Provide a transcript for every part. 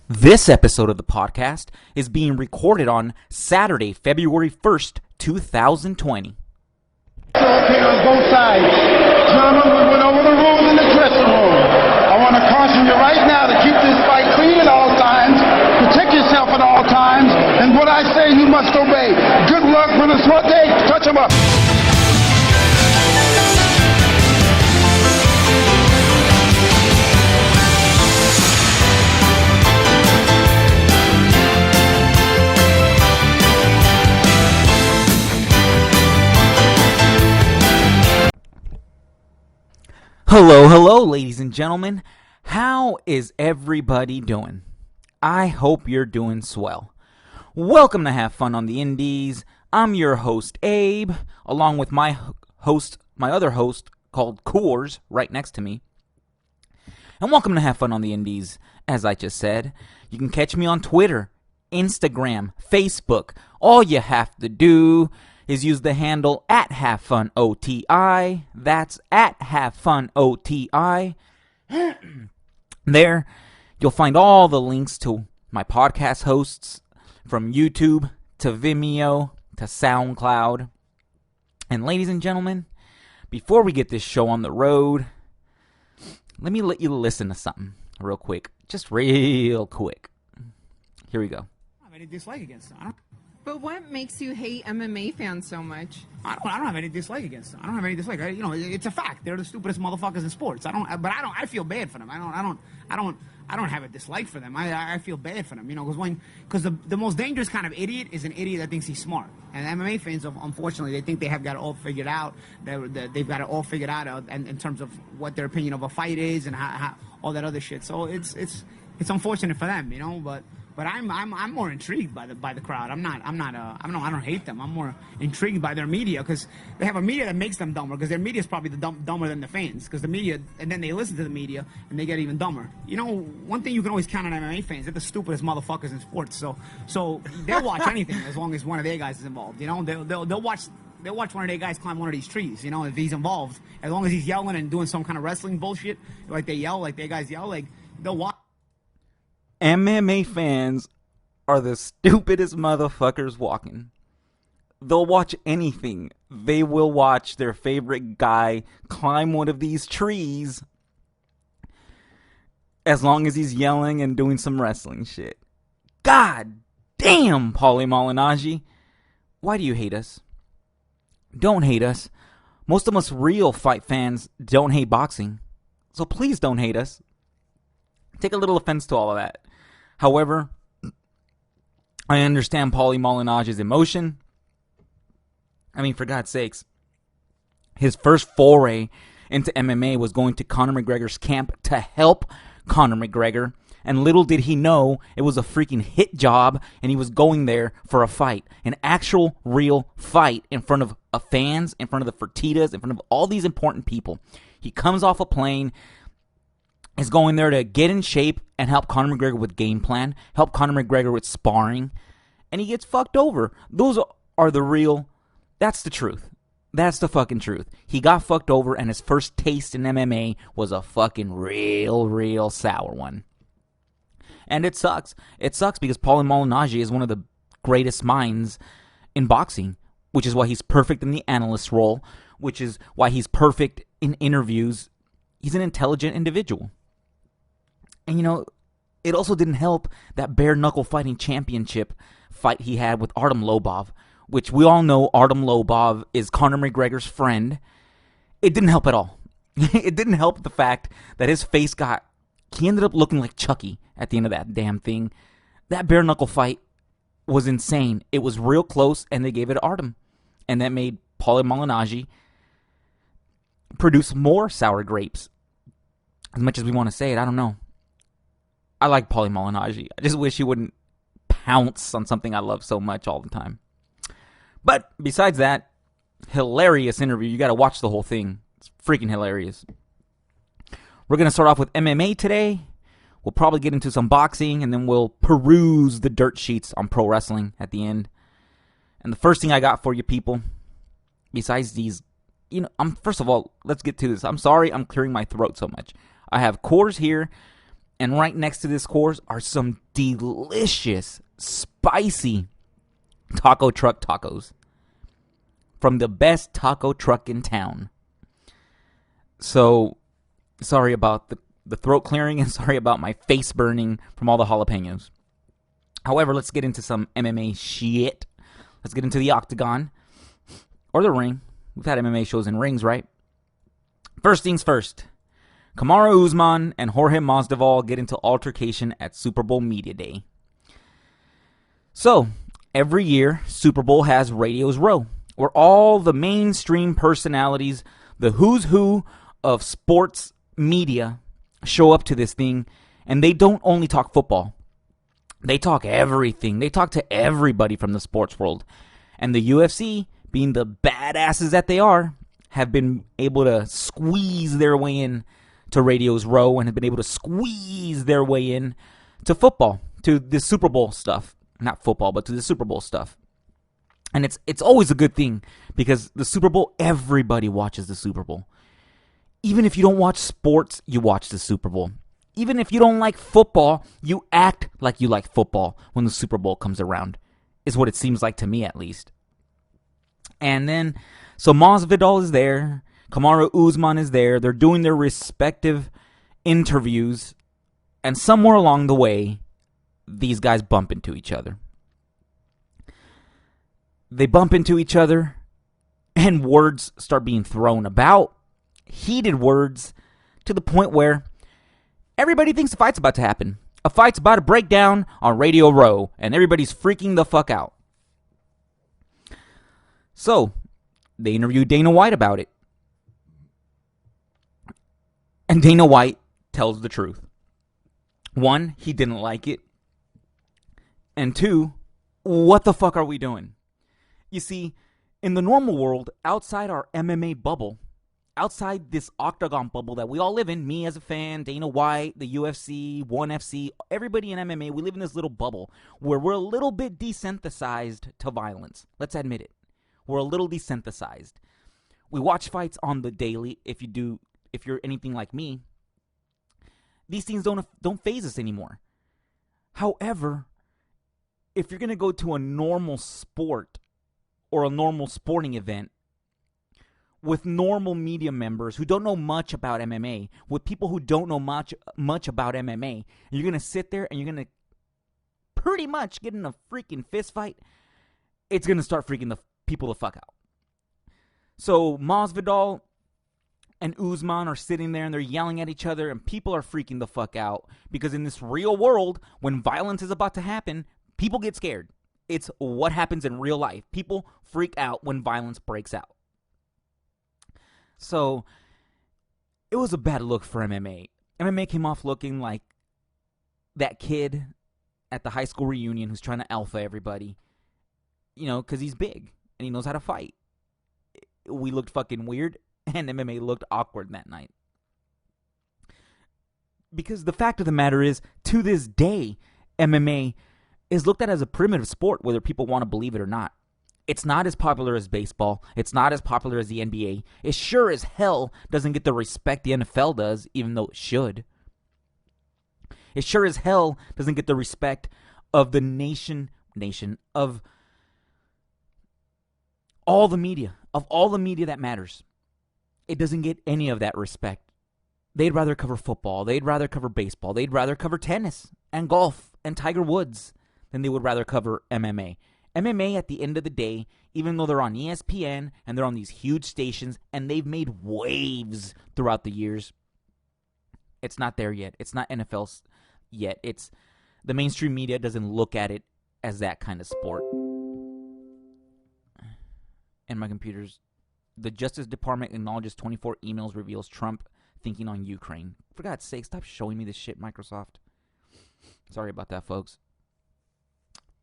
This episode of the podcast is being recorded on Saturday, February 1st, 2020. Okay, on both sides. Gentlemen, we went over the rules in the dressing room. I want to caution you right now to keep this fight clean at all times, protect yourself at all times, and what I say you must obey. Good luck, Minnesota. Touch him up. Hello, ladies and gentlemen. How is everybody doing? I hope you're doing swell. Welcome to Have Fun on the Indys. I'm your host, Abe, along with my other host called Coors, right next to me. And welcome to Have Fun on the Indys. As I just said, you can catch me on Twitter, Instagram, Facebook. All you have to do is use the handle @AbeHaveFunOTI. That's @AbeHaveFunOTI. There, you'll find all the links to my podcast hosts, from YouTube to Vimeo to SoundCloud. And ladies and gentlemen, before we get this show on the road, let me let you listen to something real quick. Just real quick. Here we go. I don't have any dislike against them. But what makes you hate MMA fans so much? I don't have any dislike against them. I don't have any dislike. It's a fact. They're the stupidest motherfuckers in sports. I feel bad for them. I don't have a dislike for them. I feel bad for them. Because the most dangerous kind of idiot is an idiot that thinks he's smart. And MMA fans, unfortunately, they think they have got it all figured out. They've got it all figured out in terms of what their opinion of a fight is and how all that other shit. So it's unfortunate for them, But I'm more intrigued by the crowd. I don't hate them. I'm more intrigued by their media because they have a media that makes them dumber because their media is probably dumber than the fans because the media, and then they listen to the media and they get even dumber. One thing you can always count on MMA fans, they're the stupidest motherfuckers in sports. So they'll watch anything as long as one of their guys is involved. They'll watch one of their guys climb one of these trees, if he's involved. As long as he's yelling and doing some kind of wrestling bullshit, like they yell, like their guys yell, like they'll watch. MMA fans are the stupidest motherfuckers walking. They'll watch anything. They will watch their favorite guy climb one of these trees as long as he's yelling and doing some wrestling shit. God damn, Paulie Malignaggi. Why do you hate us? Don't hate us. Most of us real fight fans don't hate boxing. So please don't hate us. Take a little offense to all of that. However, I understand Paulie Malignaggi's emotion. I mean, for God's sakes, his first foray into MMA was going to Conor McGregor's camp to help Conor McGregor. And little did he know it was a freaking hit job and he was going there for a fight. An actual, real fight in front of fans, in front of the Fertittas, in front of all these important people. He comes off a plane, is going there to get in shape and help Conor McGregor with game plan, help Conor McGregor with sparring, and he gets fucked over. Those are the real, that's the truth. That's the fucking truth. He got fucked over and his first taste in MMA was a fucking real sour one. And it sucks. It sucks because Paulie Malignaggi is one of the greatest minds in boxing, which is why he's perfect in the analyst role, which is why he's perfect in interviews. He's an intelligent individual. And it also didn't help that bare knuckle fighting championship fight he had with Artem Lobov, which we all know Artem Lobov is Conor McGregor's friend. It didn't help at all. It didn't help the fact that his face he ended up looking like Chucky at the end of that damn thing. That bare knuckle fight was insane. It was real close and they gave it to Artem. And that made Paulie Malignaggi produce more sour grapes. As much as we want to say it, I don't know. I like Paulie Malignaggi. I just wish he wouldn't pounce on something I love so much all the time. But besides that, hilarious interview. You got to watch the whole thing. It's freaking hilarious. We're going to start off with MMA today. We'll probably get into some boxing, and then we'll peruse the dirt sheets on pro wrestling at the end. And the first thing I got for you people, besides these, first of all, let's get to this. I'm sorry I'm clearing my throat so much. I have Coors here, And right next to this course are some delicious, spicy taco truck tacos from the best taco truck in town. So, sorry about the throat clearing and sorry about my face burning from all the jalapenos. However, let's get into some MMA shit. Let's get into the octagon or the ring. We've had MMA shows in rings, right? First things first. Kamaru Usman and Jorge Masvidal get into altercation at Super Bowl Media Day. So, every year, Super Bowl has Radio's Row, where all the mainstream personalities, the who's who of sports media, show up to this thing, and they don't only talk football. They talk everything. They talk to everybody from the sports world. And the UFC, being the badasses that they are, have been able to squeeze their way in to Radio's Row and have been able to squeeze their way in to football, to the Super Bowl stuff. Not football, but to the Super Bowl stuff. And it's always a good thing because the Super Bowl, everybody watches the Super Bowl. Even if you don't watch sports, you watch the Super Bowl. Even if you don't like football, you act like you like football when the Super Bowl comes around, is what it seems like to me at least. And then, so Masvidal is there. Kamaru Usman is there. They're doing their respective interviews. And somewhere along the way, these guys bump into each other. They bump into each other, and words start being thrown about. Heated words to the point where everybody thinks a fight's about to happen. A fight's about to break down on Radio Row, and everybody's freaking the fuck out. So, they interviewed Dana White about it. And Dana White tells the truth. One, he didn't like it. And two, what the fuck are we doing? You see, in the normal world, outside our MMA bubble, outside this octagon bubble that we all live in, me as a fan, Dana White, the UFC, ONE FC, everybody in MMA, we live in this little bubble where we're a little bit desensitized to violence. Let's admit it. We're a little desensitized. We watch fights on the daily. If you're anything like me, these things don't faze us anymore. However, if you're going to go to a normal sport or a normal sporting event with normal media members who don't know much about MMA, with people who don't know much about MMA, you're going to sit there and you're going to pretty much get in a freaking fist fight, it's going to start freaking the people the fuck out. So Masvidal and Usman are sitting there and they're yelling at each other and people are freaking the fuck out because in this real world, when violence is about to happen, people get scared. It's what happens in real life. People freak out when violence breaks out. So it was a bad look for MMA. MMA came off looking like that kid at the high school reunion who's trying to alpha everybody, because he's big and he knows how to fight. We looked fucking weird. And MMA looked awkward that night. Because the fact of the matter is, to this day, MMA is looked at as a primitive sport, whether people want to believe it or not. It's not as popular as baseball. It's not as popular as the NBA. It sure as hell doesn't get the respect the NFL does, even though it should. It sure as hell doesn't get the respect of the nation of all the media, that matters. It doesn't get any of that respect. They'd rather cover football. They'd rather cover baseball. They'd rather cover tennis and golf and Tiger Woods than they would rather cover MMA. MMA, at the end of the day, even though they're on ESPN and they're on these huge stations and they've made waves throughout the years, it's not there yet. It's not NFL yet. It's the mainstream media doesn't look at it as that kind of sport. And my computer's... The Justice Department acknowledges 24 emails reveals Trump thinking on Ukraine. For God's sake, stop showing me this shit, Microsoft. Sorry about that, folks.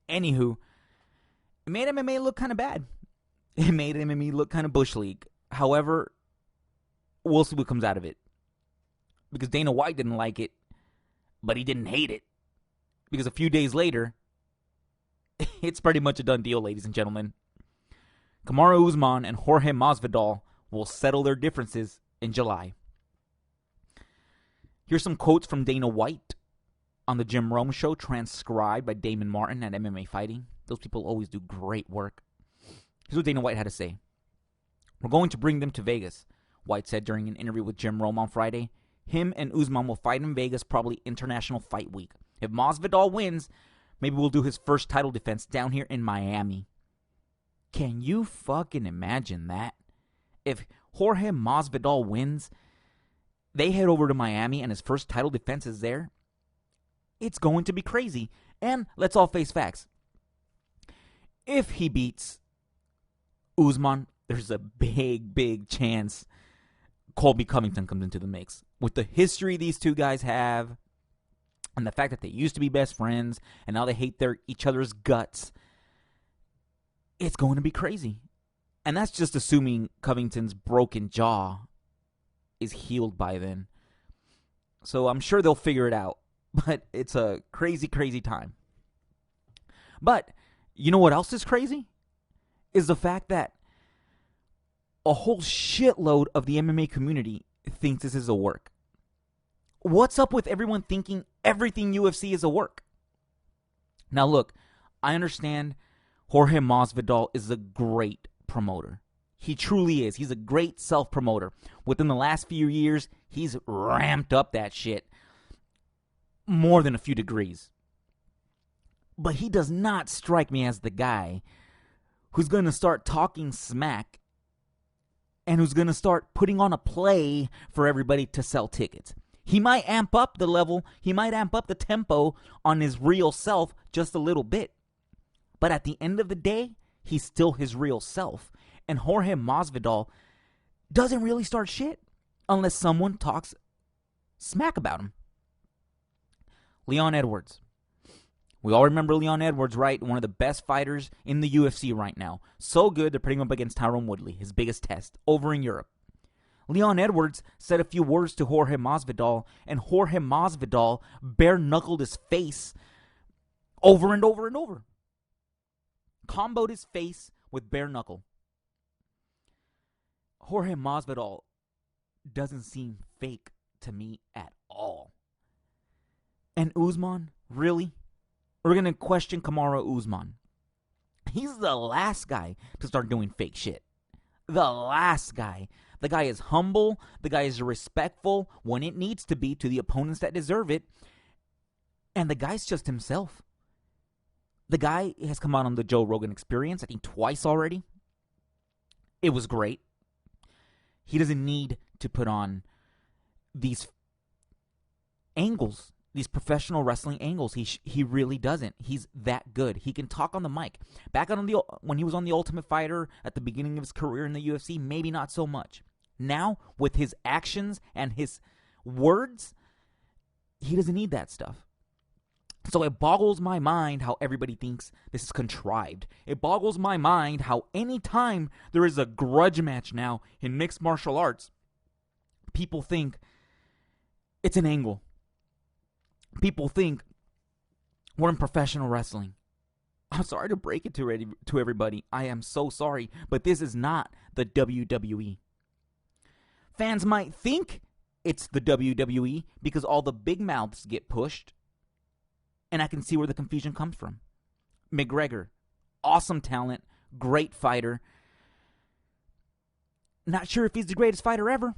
Anywho, it made MMA look kind of bad. It made MMA look kind of Bush League. However, we'll see what comes out of it. Because Dana White didn't like it, but he didn't hate it. Because a few days later, it's pretty much a done deal, ladies and gentlemen. Kamaru Usman and Jorge Masvidal will settle their differences in July. Here's some quotes from Dana White on the Jim Rome show, transcribed by Damon Martin at MMA Fighting. Those people always do great work. Here's what Dana White had to say. We're going to bring them to Vegas, White said during an interview with Jim Rome on Friday. Him and Usman will fight in Vegas, probably International Fight Week. If Masvidal wins, maybe we'll do his first title defense down here in Miami. Can you fucking imagine that? If Jorge Masvidal wins, they head over to Miami and his first title defense is there. It's going to be crazy. And let's all face facts. If he beats Usman, there's a big chance Colby Covington comes into the mix. With the history these two guys have, and the fact that they used to be best friends, and now they hate each other's guts, it's going to be crazy. And that's just assuming Covington's broken jaw is healed by then. So I'm sure they'll figure it out. But it's a crazy time. But you know what else is crazy? Is the fact that a whole shitload of the MMA community thinks this is a work. What's up with everyone thinking everything UFC is a work? Now look, I understand Jorge Masvidal is a great promoter. He truly is. He's a great self-promoter. Within the last few years, he's ramped up that shit more than a few degrees. But he does not strike me as the guy who's going to start talking smack and who's going to start putting on a play for everybody to sell tickets. He might amp up the level, he might amp up the tempo on his real self just a little bit. But at the end of the day, he's still his real self. And Jorge Masvidal doesn't really start shit unless someone talks smack about him. Leon Edwards. We all remember Leon Edwards, right? One of the best fighters in the UFC right now. So good, they're putting him up against Tyron Woodley, his biggest test, over in Europe. Leon Edwards said a few words to Jorge Masvidal, and Jorge Masvidal bare-knuckled his face over and over and over. Comboed his face with bare knuckle. Jorge Masvidal doesn't seem fake to me at all. And Usman, really? We're going to question Kamaru Usman. He's the last guy to start doing fake shit. The last guy. The guy is humble. The guy is respectful when it needs to be to the opponents that deserve it. And the guy's just himself. The guy has come out on the Joe Rogan Experience, I think twice already. It was great. He doesn't need to put on these angles, these professional wrestling angles. He really doesn't. He's that good. He can talk on the mic. Back on when he was on The Ultimate Fighter at the beginning of his career in the UFC, maybe not so much. Now, with his actions and his words, he doesn't need that stuff. So it boggles my mind how everybody thinks this is contrived. It boggles my mind how anytime there is a grudge match now in mixed martial arts, people think it's an angle. People think we're in professional wrestling. I'm sorry to break it to everybody. I am so sorry, but this is not the WWE. Fans might think it's the WWE because all the big mouths get pushed. And I can see where the confusion comes from. McGregor, awesome talent, great fighter. Not sure if he's the greatest fighter ever.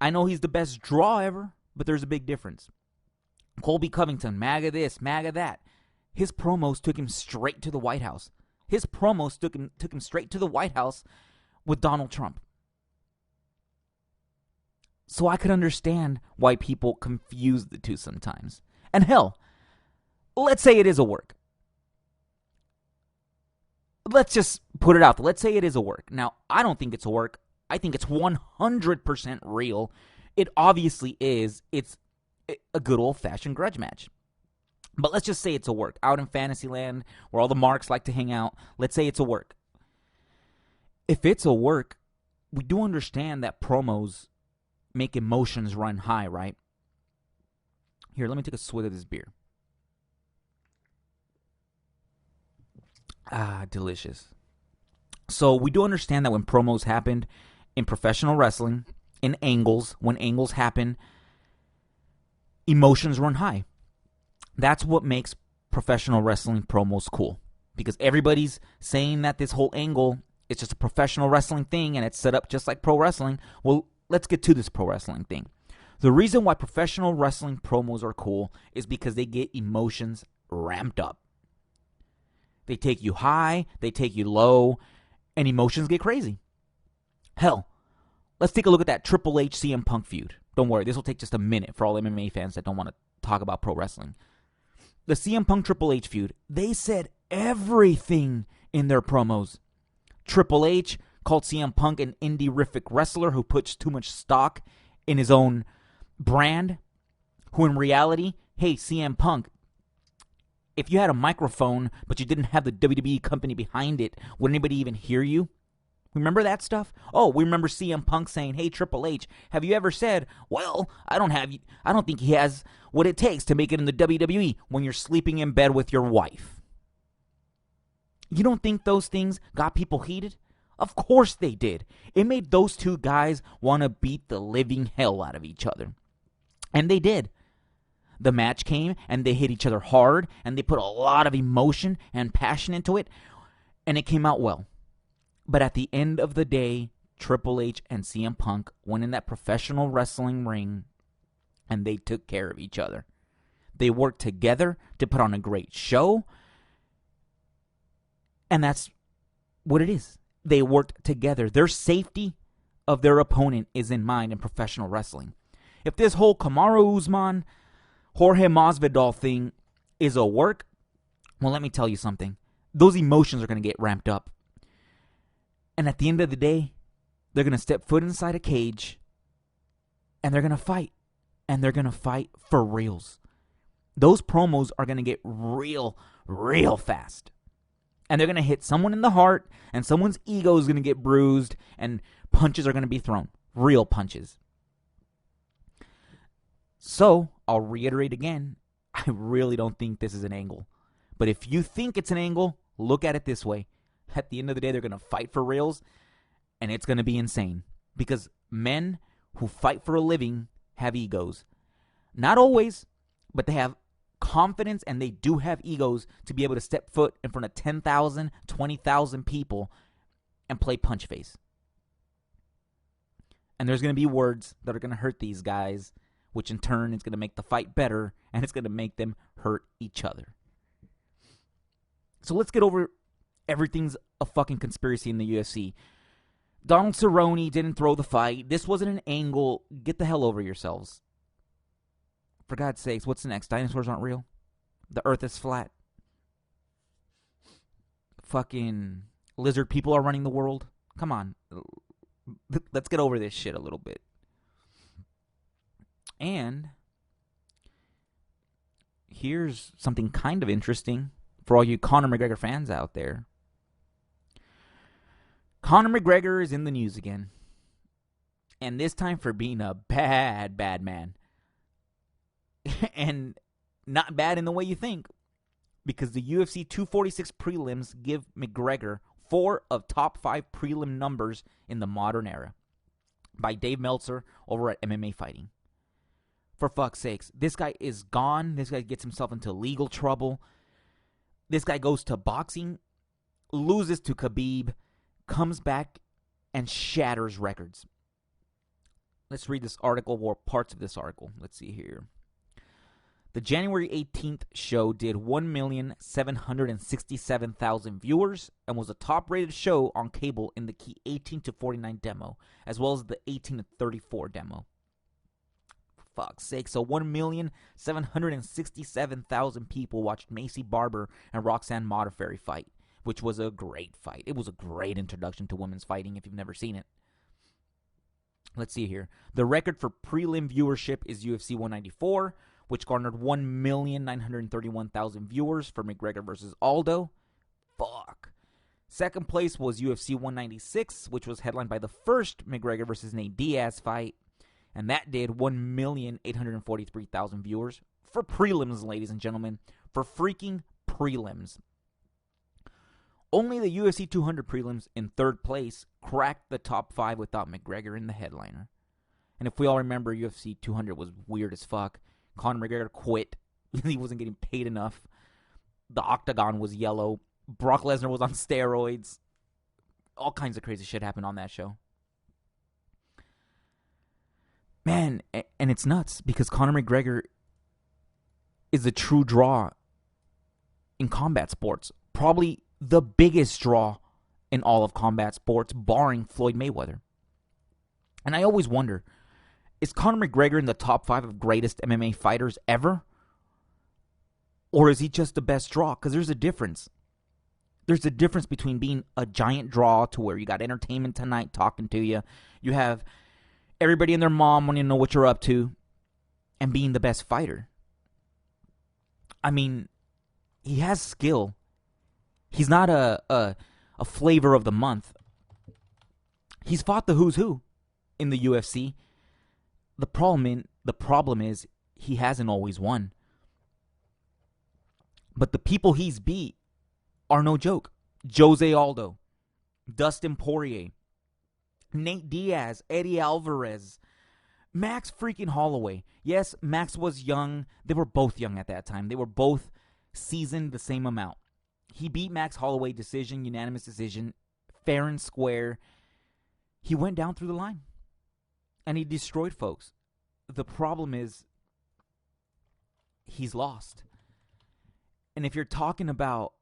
I know he's the best draw ever, but there's a big difference. Colby Covington, MAGA this, MAGA that. His promos took him straight to the White House. His promos took him straight to the White House with Donald Trump. So I could understand why people confuse the two sometimes. And hell, let's say it is a work. Let's just put it out there. Let's say it is a work. Now, I don't think it's a work. I think it's 100% real. It obviously is. It's a good old-fashioned grudge match. But let's just say it's a work. Out in Fantasyland, where all the marks like to hang out, let's say it's a work. If it's a work, we do understand that promos make emotions run high, right? Here, let me take a swig of this beer. Ah, delicious. So we do understand that when promos happened in professional wrestling, in angles, when angles happen, emotions run high. That's what makes professional wrestling promos cool. Because everybody's saying that this whole angle is just a professional wrestling thing and it's set up just like pro wrestling. Well, let's get to this pro wrestling thing. The reason why professional wrestling promos are cool is because they get emotions ramped up. They take you high, they take you low, and emotions get crazy. Hell, let's take a look at that Triple H CM Punk feud. Don't worry, this will take just a minute for all MMA fans that don't want to talk about pro wrestling. The CM Punk Triple H feud, they said everything in their promos. Triple H called CM Punk an indie-rific wrestler who puts too much stock in his own brand, who in reality, hey, CM Punk, if you had a microphone but you didn't have the WWE company behind it, would anybody even hear you? Remember that stuff? Oh, we remember CM Punk saying, hey, Triple H, have you ever said, well, I don't think he has what it takes to make it in the WWE when you're sleeping in bed with your wife. You don't think those things got people heated? Of course they did. It made those two guys want to beat the living hell out of each other. And they did. The match came, and they hit each other hard, and they put a lot of emotion and passion into it, and it came out well. But at the end of the day, Triple H and CM Punk went in that professional wrestling ring, and they took care of each other. They worked together to put on a great show, and that's what it is. They worked together. Their safety of their opponent is in mind in professional wrestling. If this whole Kamaru Usman, Jorge Masvidal thing is a work, well, let me tell you something. Those emotions are going to get ramped up. And at the end of the day, they're going to step foot inside a cage, and they're going to fight. And they're going to fight for reals. Those promos are going to get real fast. And they're going to hit someone in the heart, and someone's ego is going to get bruised, and punches are going to be thrown. Real punches. So, I'll reiterate again, I really don't think this is an angle. But if you think it's an angle, look at it this way. At the end of the day, they're going to fight for reals, and it's going to be insane. Because men who fight for a living have egos. Not always, but they have confidence, and they do have egos to be able to step foot in front of 10,000, 20,000 people and play punch face. And there's going to be words that are going to hurt these guys, which in turn is going to make the fight better, and it's going to make them hurt each other. So let's get over everything's a fucking conspiracy in the UFC. Donald Cerrone didn't throw the fight. This wasn't an angle. Get the hell over yourselves. For God's sakes, what's next? Dinosaurs aren't real? The earth is flat? Fucking lizard people are running the world? Come on. Let's get over this shit a little bit. And here's something kind of interesting for all you Conor McGregor fans out there. Conor McGregor is in the news again. And this time for being a bad man. And not bad in the way you think. Because the UFC 246 prelims give McGregor 4 of top 5 prelim numbers in the modern era. By Dave Meltzer over at MMA Fighting. For fuck's sakes, this guy is gone. This guy gets himself into legal trouble. This guy goes to boxing, loses to Khabib, comes back, and shatters records. Let's read this article, or parts of this article. Let's see here. The January 18th show did 1,767,000 viewers and was a top-rated show on cable in the key 18 to 49 demo, as well as the 18 to 34 demo. Fuck's sake. So 1,767,000 people watched Macy Barber and Roxanne Modafferi fight, which was a great fight. It was a great introduction to women's fighting if you've never seen it. Let's see here. The record for prelim viewership is UFC 194, which garnered 1,931,000 viewers for McGregor versus Aldo. Fuck. Second place was UFC 196, which was headlined by the first McGregor versus Nate Diaz fight. And that did 1,843,000 viewers for prelims, ladies and gentlemen. For freaking prelims. Only the UFC 200 prelims in third place cracked the top 5 without McGregor in the headliner. And if we all remember, UFC 200 was weird as fuck. Conor McGregor quit He wasn't getting paid enough. The octagon was yellow. Brock Lesnar was on steroids. All kinds of crazy shit happened on that show. Man, and it's nuts because Conor McGregor is a true draw in combat sports. Probably the biggest draw in all of combat sports, barring Floyd Mayweather. And I always wonder, is Conor McGregor in the top 5 of greatest MMA fighters ever? Or is he just the best draw? Because there's a difference. There's a difference between being a giant draw to where you got entertainment tonight talking to you. You have everybody and their mom wanting to know what you're up to. And being the best fighter. I mean, he has skill. He's not a flavor of the month. He's fought the who's who in the UFC. The problem is he hasn't always won. But the people he's beat are no joke. Jose Aldo, Dustin Poirier, Nate Diaz, Eddie Alvarez, Max freaking Holloway. Yes, Max was young. They were both young at that time. They were both seasoned the same amount. He beat Max Holloway decision, unanimous decision, fair and square. He went down through the line. And he destroyed folks. The problem is he's lost. And if you're talking about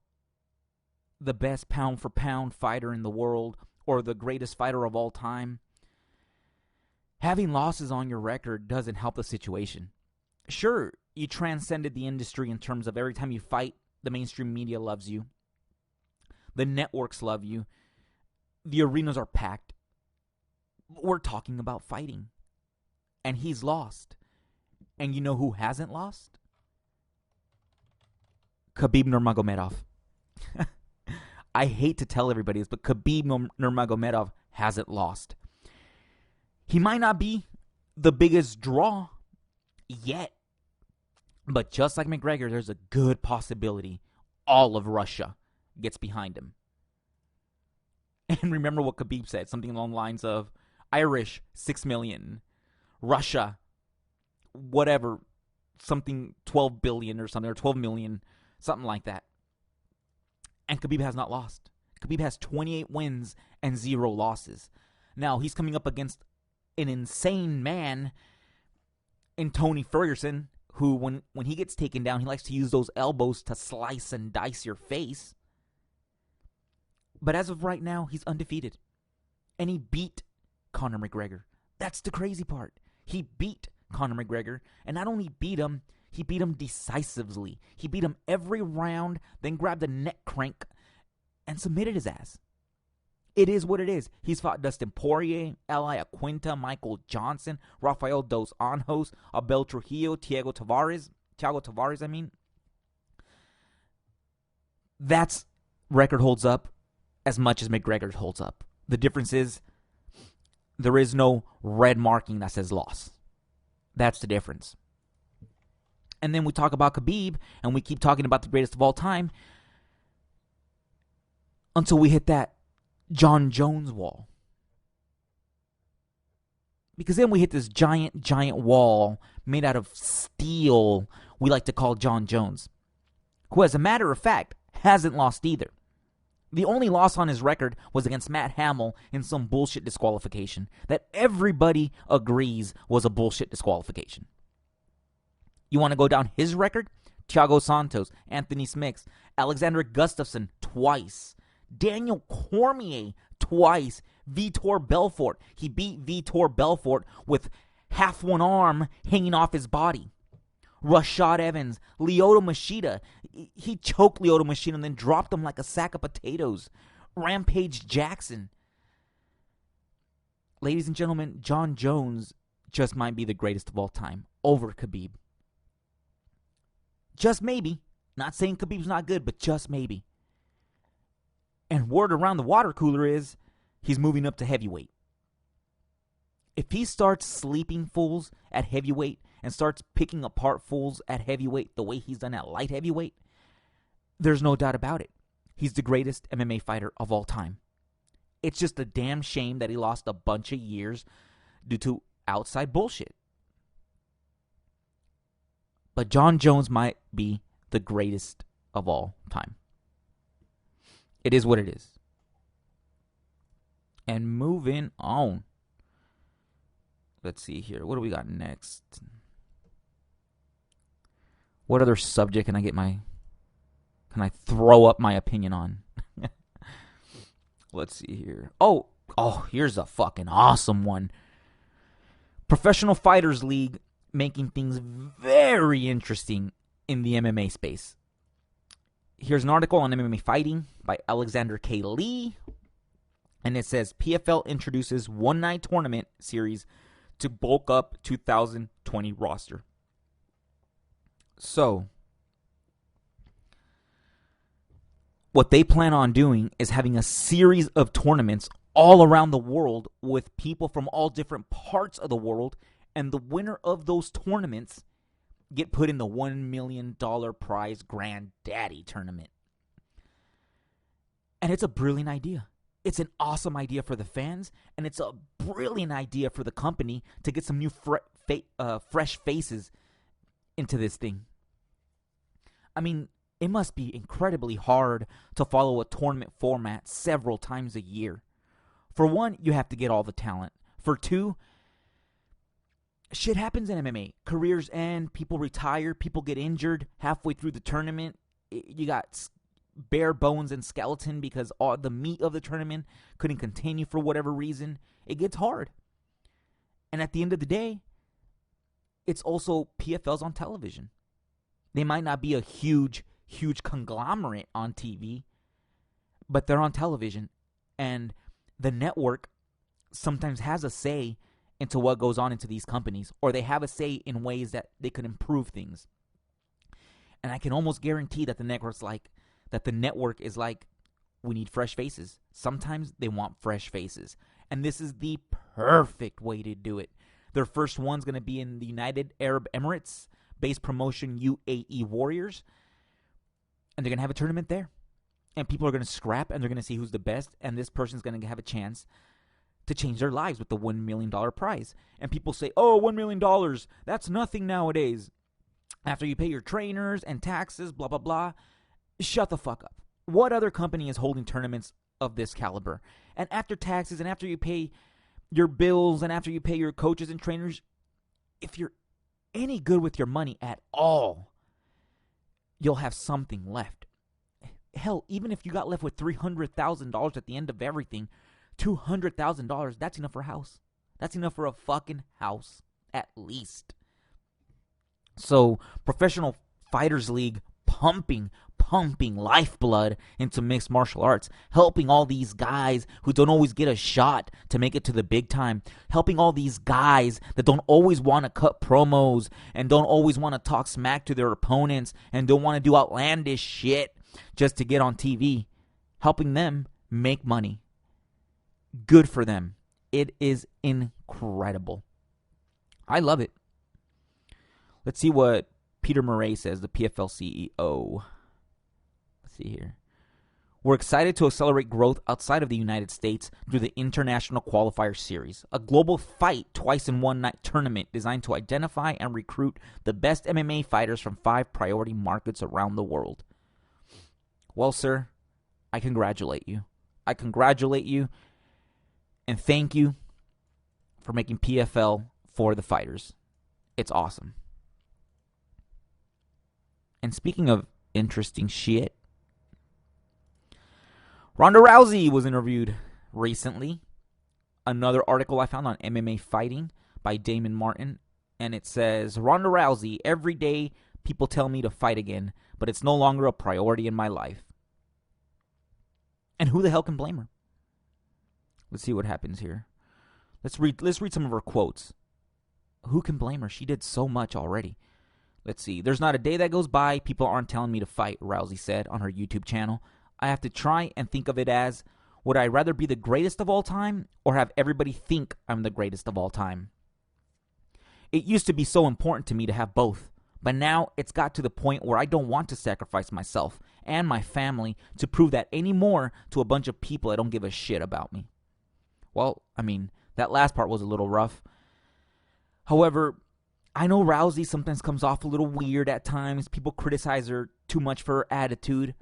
the best pound-for-pound fighter in the world or the greatest fighter of all time, having losses on your record doesn't help the situation. Sure, you transcended the industry in terms of every time you fight, the mainstream media loves you. The networks love you. The arenas are packed. We're talking about fighting. And he's lost. And you know who hasn't lost? Khabib Nurmagomedov. I hate to tell everybody this, but Khabib Nurmagomedov hasn't lost. He might not be the biggest draw yet. But just like McGregor, there's a good possibility all of Russia gets behind him. And remember what Khabib said, something along the lines of, Irish, 6 million. Russia, whatever, something 12 billion or something, or 12 million, something like that. And Khabib has not lost. Khabib has 28 wins and 0 losses. Now, he's coming up against an insane man in Tony Ferguson, who, when he gets taken down, he likes to use those elbows to slice and dice your face. But as of right now, he's undefeated. And he beat Conor McGregor. That's the crazy part. He beat Conor McGregor, and not only beat him, he beat him decisively. He beat him every round, then grabbed the neck crank and submitted his ass. It is what it is. He's fought Dustin Poirier, Ally Aquinta, Michael Johnson, Rafael Dos Anjos, Abel Trujillo, Thiago Tavares, I mean. That's record holds up as much as McGregor holds up. The difference is there is no red marking that says loss. That's the difference. And then we talk about Khabib, and we keep talking about the greatest of all time until we hit that John Jones wall. Because then we hit this giant wall made out of steel we like to call John Jones, who, as a matter of fact, hasn't lost either. The only loss on his record was against Matt Hamill in some bullshit disqualification that everybody agrees was a bullshit disqualification. You want to go down his record? Thiago Santos, Anthony Smith, Alexander Gustafsson twice, Daniel Cormier twice, Vitor Belfort. He beat Vitor Belfort with half one arm hanging off his body. Rashad Evans, Lyoto Machida. He choked Lyoto Machida and then dropped him like a sack of potatoes. Rampage Jackson. Ladies and gentlemen, John Jones just might be the greatest of all time over Khabib. Just maybe. Not saying Khabib's not good, but just maybe. And word around the water cooler is he's moving up to heavyweight. If he starts sleeping fools at heavyweight and starts picking apart fools at heavyweight the way he's done at light heavyweight, there's no doubt about it. He's the greatest MMA fighter of all time. It's just a damn shame that he lost a bunch of years due to outside bullshit. But John Jones might be the greatest of all time. It is what it is. And moving on. Let's see here. What do we got next? What other subject can I throw up my opinion on? Let's see here. Oh, here's a fucking awesome one. Professional Fighters League making things very interesting in the MMA space. Here's an article on MMA fighting by Alexander K. Lee. And it says, PFL introduces one-night tournament series to bulk up 2020 roster. So, what they plan on doing is having a series of tournaments all around the world with people from all different parts of the world, and the winner of those tournaments get put in the $1 million prize Granddaddy tournament. And it's a brilliant idea. It's an awesome idea for the fans, and it's a brilliant idea for the company to get some new fresh faces into this thing. I mean, it must be incredibly hard to follow a tournament format several times a year. For one, you have to get all the talent. For two, shit happens in MMA. Careers end, people retire, people get injured halfway through the tournament. You got bare bones and skeleton because all the meat of the tournament couldn't continue for whatever reason. It gets hard. And at the end of the day, it's also PFLs on television. They might not be a huge conglomerate on TV, but they're on television. And the network sometimes has a say into what goes on into these companies, or they have a say in ways that they could improve things. And I can almost guarantee that the network is like, we need fresh faces. Sometimes they want fresh faces. And this is the perfect way to do it. Their first one's going to be in the United Arab Emirates, base promotion UAE Warriors. And they're going to have a tournament there. And people are going to scrap, and they're going to see who's the best. And this person's going to have a chance to change their lives with the $1 million prize. And people say, oh, $1 million, that's nothing nowadays. After you pay your trainers and taxes, blah, blah, blah. Shut the fuck up. What other company is holding tournaments of this caliber? And after taxes and after you pay your bills and after you pay your coaches and trainers, if you're any good with your money at all, you'll have something left. Hell, even if you got left with $300,000 at the end of everything, $200,000, that's enough for a house. That's enough for a fucking house, at least. So, Professional Fighters League pumping lifeblood into mixed martial arts, helping all these guys who don't always get a shot to make it to the big time, helping all these guys that don't always want to cut promos and don't always want to talk smack to their opponents and don't want to do outlandish shit just to get on TV, helping them make money. Good for them. It is incredible. I love it. Let's see what Peter Murray says, the PFL CEO. Let's see here. We're excited to accelerate growth outside of the United States through the International Qualifier Series, a global fight twice-in-one-night tournament designed to identify and recruit the best MMA fighters from 5 priority markets around the world. Well, sir, I congratulate you. I congratulate you and thank you for making PFL for the fighters. It's awesome. And speaking of interesting shit, Ronda Rousey was interviewed recently. Another article I found on MMA Fighting by Damon Martin. And it says, Ronda Rousey, every day people tell me to fight again, but it's no longer a priority in my life. And who the hell can blame her? Let's see what happens here. Let's read some of her quotes. Who can blame her? She did so much already. Let's see. There's not a day that goes by people aren't telling me to fight, Rousey said on her YouTube channel. I have to try and think of it as, would I rather be the greatest of all time or have everybody think I'm the greatest of all time? It used to be so important to me to have both, but now it's got to the point where I don't want to sacrifice myself and my family to prove that anymore to a bunch of people that don't give a shit about me. Well, I mean, that last part was a little rough. However, I know Rousey sometimes comes off a little weird at times. People criticize her too much for her attitude.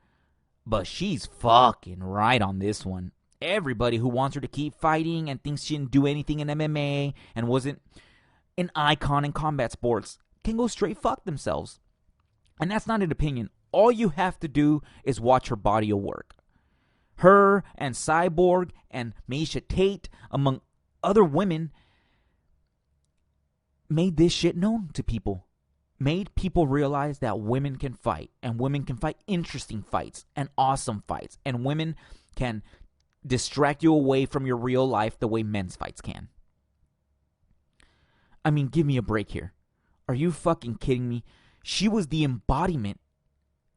But she's fucking right on this one. Everybody who wants her to keep fighting and thinks she didn't do anything in MMA and wasn't an icon in combat sports can go straight fuck themselves. And that's not an opinion. All you have to do is watch her body of work. Her and Cyborg and Miesha Tate, among other women, made this shit known to people. Made people realize that women can fight, and women can fight interesting fights and awesome fights, and women can distract you away from your real life the way men's fights can. I mean, give me a break here. Are you fucking kidding me? She was the embodiment,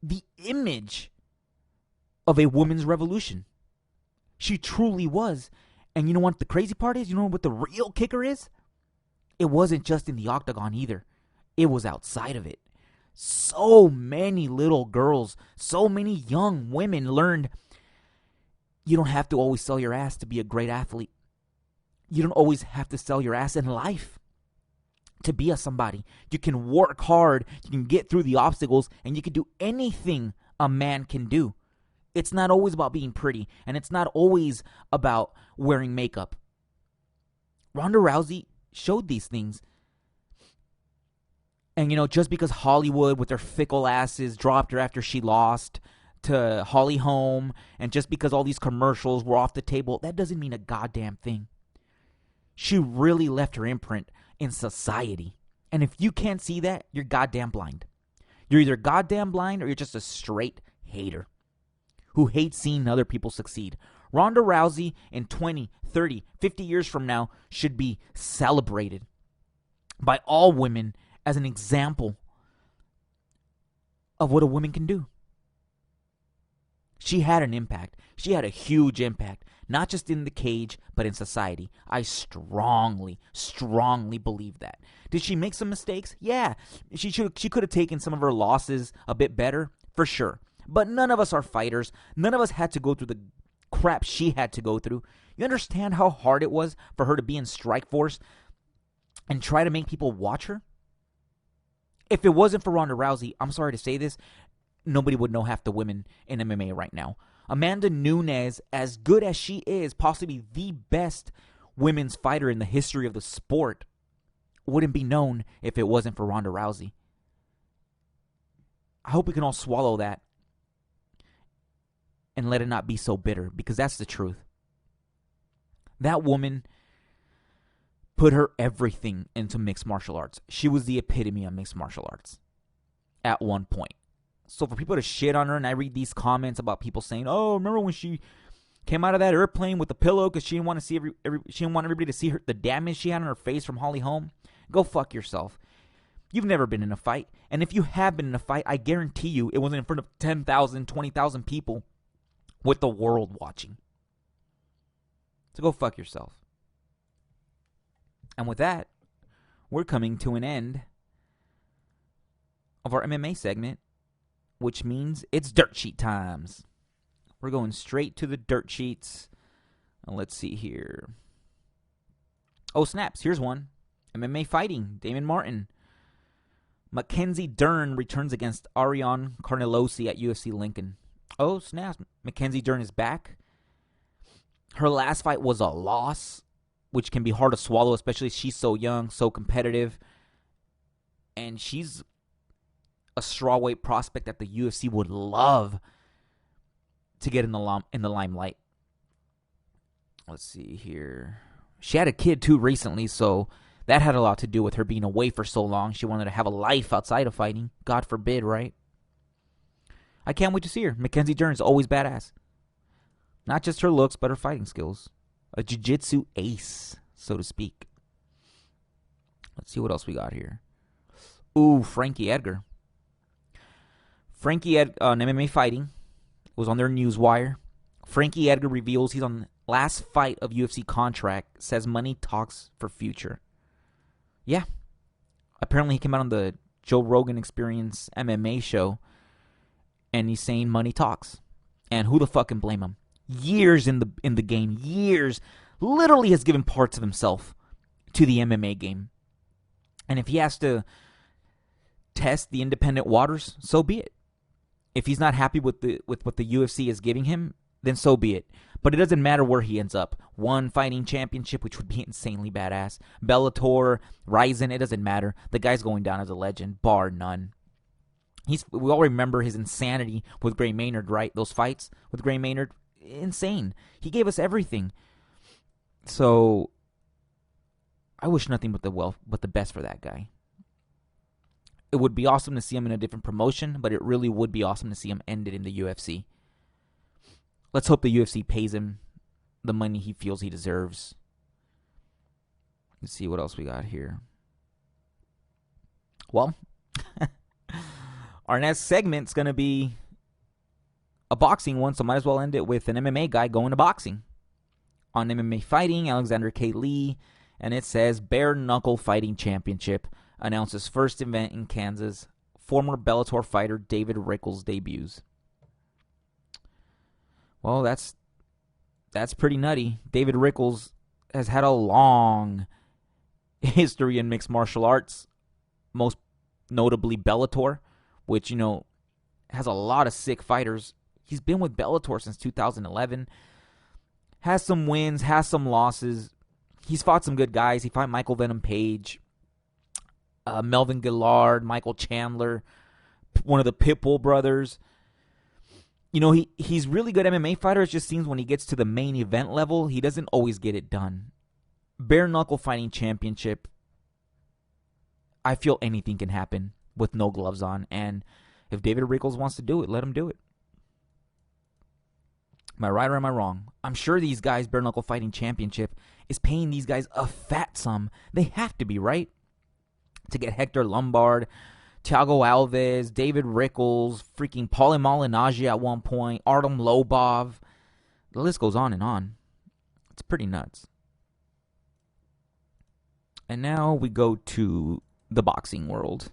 the image of a women's revolution. She truly was. And you know what the crazy part is? You know what the real kicker is? It wasn't just in the octagon either. It was outside of it. So many little girls, so many young women learned you don't have to always sell your ass to be a great athlete. You don't always have to sell your ass in life to be a somebody. You can work hard, you can get through the obstacles, and you can do anything a man can do. It's not always about being pretty, and it's not always about wearing makeup. Ronda Rousey showed these things. And, you know, just because Hollywood with their fickle asses dropped her after she lost to Holly Holm, and just because all these commercials were off the table, that doesn't mean a goddamn thing. She really left her imprint in society. And if you can't see that, you're goddamn blind. You're either goddamn blind or you're just a straight hater who hates seeing other people succeed. Ronda Rousey in 20, 30, 50 years from now should be celebrated by all women as an example of what a woman can do. She had an impact. She had a huge impact, not just in the cage, but in society. I strongly, strongly believe that. Did she make some mistakes? Yeah. She could have taken some of her losses a bit better, for sure. But none of us are fighters. None of us had to go through the crap she had to go through. You understand how hard it was for her to be in Strikeforce and try to make people watch her? If it wasn't for Ronda Rousey, I'm sorry to say this, nobody would know half the women in MMA right now. Amanda Nunes, as good as she is, possibly the best women's fighter in the history of the sport, wouldn't be known if it wasn't for Ronda Rousey. I hope we can all swallow that and let it not be so bitter, because that's the truth. That woman put her everything into mixed martial arts. She was the epitome of mixed martial arts at one point. So for people to shit on her, and I read these comments about people saying, "Oh, remember when she came out of that airplane with the pillow because she didn't want to see she didn't want everybody to see her, the damage she had on her face from Holly Holm." Go fuck yourself. You've never been in a fight, and if you have been in a fight, I guarantee you it wasn't in front of 10,000, 20,000 people with the world watching. So go fuck yourself. And with that, we're coming to an end of our MMA segment, which means it's dirt sheet times. We're going straight to the dirt sheets. Let's see here. Oh, snaps. Here's one. MMA fighting. Damon Martin. Mackenzie Dern returns against Ariane Carnelosi at UFC Lincoln. Oh, snaps. Mackenzie Dern is back. Her last fight was a loss, which can be hard to swallow, especially she's so young, so competitive. And she's a strawweight prospect that the UFC would love to get in the limelight. Let's see here. She had a kid too recently, so that had a lot to do with her being away for so long. She wanted to have a life outside of fighting. God forbid, right? I can't wait to see her. Mackenzie Dern is always badass. Not just her looks, but her fighting skills. A jiu-jitsu ace, so to speak. Let's see what else we got here. Ooh, Frankie Edgar. Frankie Edgar on MMA Fighting. It was on their newswire. Frankie Edgar reveals he's on the last fight of UFC contract. Says money talks for future. Yeah. Apparently he came out on the Joe Rogan Experience MMA show. And he's saying money talks. And who the fuck can blame him? Years in the game. Years. Literally has given parts of himself to the MMA game. And if he has to test the independent waters, so be it. If he's not happy with what the UFC is giving him, then so be it. But it doesn't matter where he ends up. One fighting championship, which would be insanely badass. Bellator, Ryzen, it doesn't matter. The guy's going down as a legend, bar none. We all remember his insanity with Gray Maynard, right? Those fights with Gray Maynard, insane. He gave us everything. So I wish nothing but the best for that guy. It would be awesome to see him in a different promotion, but it really would be awesome to see him end it in the UFC. Let's hope the UFC pays him the money he feels he deserves. Let's see what else we got here. Well, our next segment's going to be a boxing one, so might as well end it with an MMA guy going to boxing. On MMA Fighting, Alexander K. Lee, and it says Bare Knuckle Fighting Championship announces first event in Kansas. Former Bellator fighter David Rickles debuts. Well, that's pretty nutty. David Rickles has had a long history in mixed martial arts, most notably Bellator, which, you know, has a lot of sick fighters. He's been with Bellator since 2011. Has some wins, has some losses. He's fought some good guys. He fought Michael Venom Page, Melvin Gillard, Michael Chandler, one of the Pitbull brothers. You know, he's really good MMA fighter. It just seems when he gets to the main event level, he doesn't always get it done. Bare Knuckle Fighting Championship, I feel anything can happen with no gloves on. And if David Rickles wants to do it, let him do it. Am I right or am I wrong? I'm sure these guys, Bare Knuckle Fighting Championship, is paying these guys a fat sum. They have to be, right? To get Hector Lombard, Thiago Alves, David Rickles, freaking Paulie Malignaggi at one point, Artem Lobov. The list goes on and on. It's pretty nuts. And now we go to the boxing world.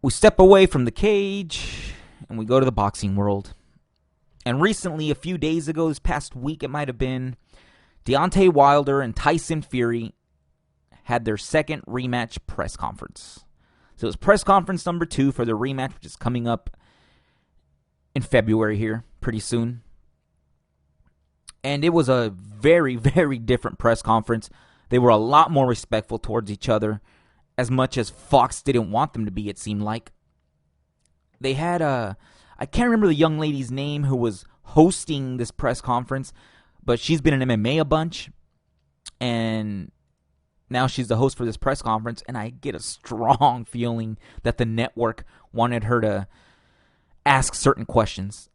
We step away from the cage and we go to the boxing world. And recently, a few days ago, this past week it might have been, Deontay Wilder and Tyson Fury had their second rematch press conference. So it was press conference number 2 for the rematch, which is coming up in February here, pretty soon. And it was a very, very different press conference. They were a lot more respectful towards each other, as much as Fox didn't want them to be, it seemed like. They had I can't remember the young lady's name who was hosting this press conference, but she's been in MMA a bunch, and now she's the host for this press conference, and I get a strong feeling that the network wanted her to ask certain questions.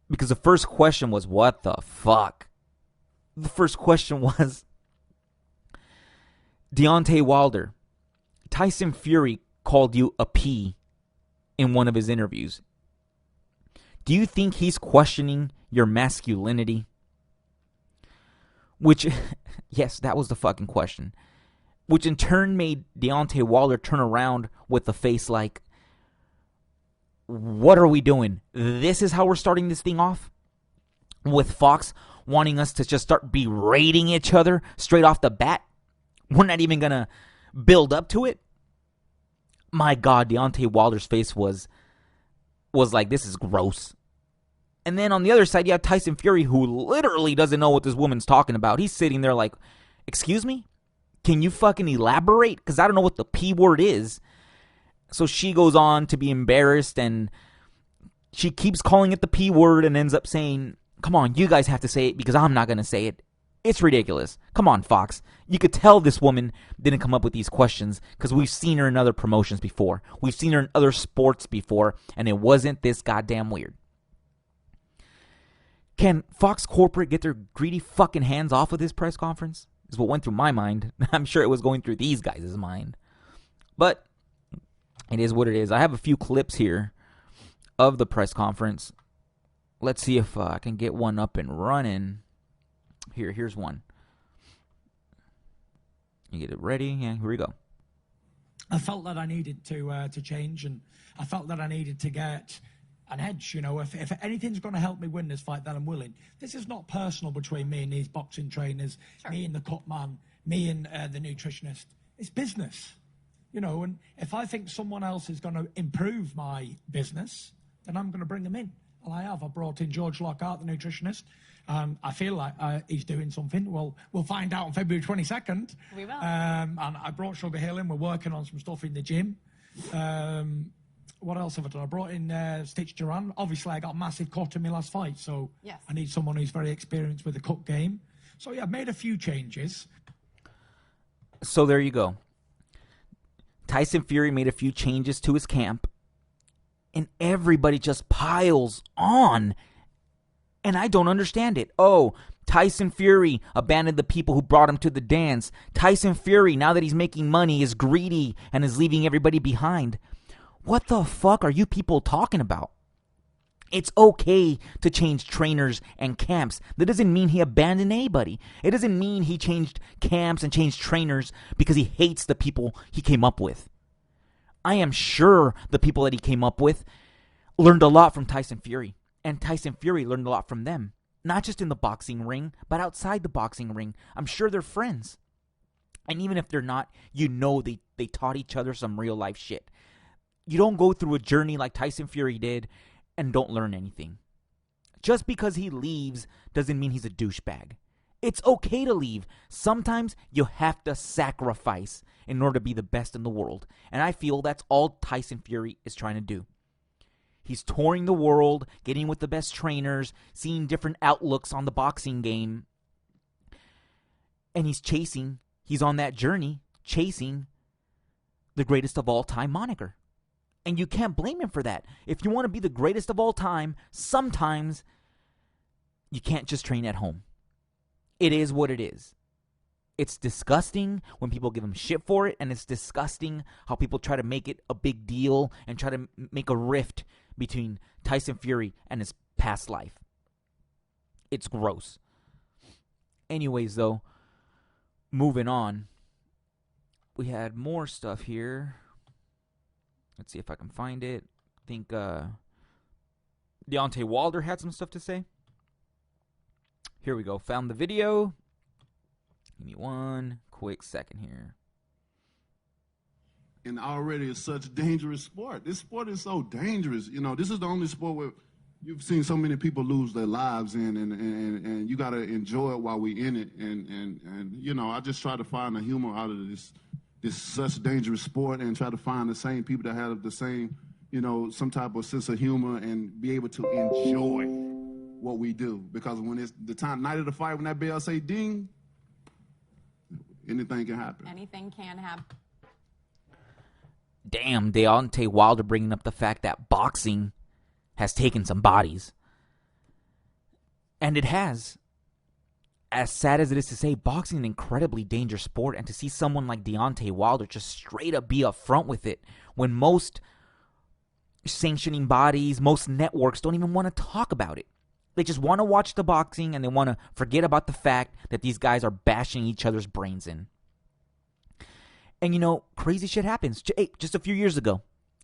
Because the first question was, what the fuck? The first question was, Deontay Wilder, Tyson Fury called you a P in one of his interviews. Do you think he's questioning your masculinity? Which, yes, that was the fucking question. Which in turn made Deontay Wilder turn around with a face like, what are we doing? This is how we're starting this thing off? With Fox wanting us to just start berating each other straight off the bat? We're not even going to build up to it? My God, Deontay Wilder's face was like, this is gross. And then on the other side, you have Tyson Fury, who literally doesn't know what this woman's talking about. He's sitting there like, excuse me? Can you fucking elaborate? Because I don't know what the P word is. So she goes on to be embarrassed, and she keeps calling it the P word and ends up saying, come on, you guys have to say it because I'm not going to say it. It's ridiculous. Come on, Fox. You could tell this woman didn't come up with these questions because we've seen her in other promotions before. We've seen her in other sports before, and it wasn't this goddamn weird. Can Fox Corporate get their greedy fucking hands off of this press conference? Is what went through my mind. I'm sure it was going through these guys' mind. But it is what it is. I have a few clips here of the press conference. Let's see if I can get one up and running. Here's one. You get it ready? Yeah, here we go. I felt that I needed to change, and I felt that I needed to get an edge. If anything's going to help me win this fight, then I'm willing. This is not personal between me and these boxing trainers, me and the cut man, me and the nutritionist. It's business, and if I think someone else is going to improve my business, then I'm going to bring them in. And I have. I brought in George Lockhart, the nutritionist. I feel like he's doing something. Well, we'll find out on February 22nd. We will. And I brought Sugar Hill in. We're working on some stuff in the gym. What else have I done? I brought in Stitch Duran. Obviously, I got a massive cut in my last fight, so yes. I need someone who's very experienced with the cut game. So, yeah, I've made a few changes. So there you go. Tyson Fury made a few changes to his camp, and everybody just piles on. And I don't understand it. Oh, Tyson Fury abandoned the people who brought him to the dance. Tyson Fury, now that he's making money, is greedy and is leaving everybody behind. What the fuck are you people talking about? It's okay to change trainers and camps. That doesn't mean he abandoned anybody. It doesn't mean he changed camps and changed trainers because he hates the people he came up with. I am sure the people that he came up with learned a lot from Tyson Fury. And Tyson Fury learned a lot from them. Not just in the boxing ring, but outside the boxing ring. I'm sure they're friends. And even if they're not, they taught each other some real life shit. You don't go through a journey like Tyson Fury did and don't learn anything. Just because he leaves doesn't mean he's a douchebag. It's okay to leave. Sometimes you have to sacrifice in order to be the best in the world. And I feel that's all Tyson Fury is trying to do. He's touring the world, getting with the best trainers, seeing different outlooks on the boxing game. And he's on that journey, chasing the greatest of all time moniker. And you can't blame him for that. If you want to be the greatest of all time, sometimes you can't just train at home. It is what it is. It's disgusting when people give him shit for it, and it's disgusting how people try to make it a big deal and try to make a rift between Tyson Fury and his past life. It's gross. Anyways, though, moving on. We had more stuff here. Let's see if I can find it. I think Deontay Wilder had some stuff to say. Here we go. Found the video. Give me one quick second here. And already it's such a dangerous sport. This sport is so dangerous. This is the only sport where you've seen so many people lose their lives in, and you got to enjoy it while we in it. And I just try to find the humor out of this such dangerous sport and try to find the same people that have the same, some type of sense of humor and be able to enjoy what we do. Because when it's the night of the fight, when that bell say ding, anything can happen. Anything can happen. Damn, Deontay Wilder bringing up the fact that boxing has taken some bodies. And it has. As sad as it is to say, boxing is an incredibly dangerous sport, and to see someone like Deontay Wilder just straight up be upfront with it when most sanctioning bodies, most networks don't even want to talk about it. They just want to watch the boxing and they want to forget about the fact that these guys are bashing each other's brains in. And crazy shit happens. Just a few years ago,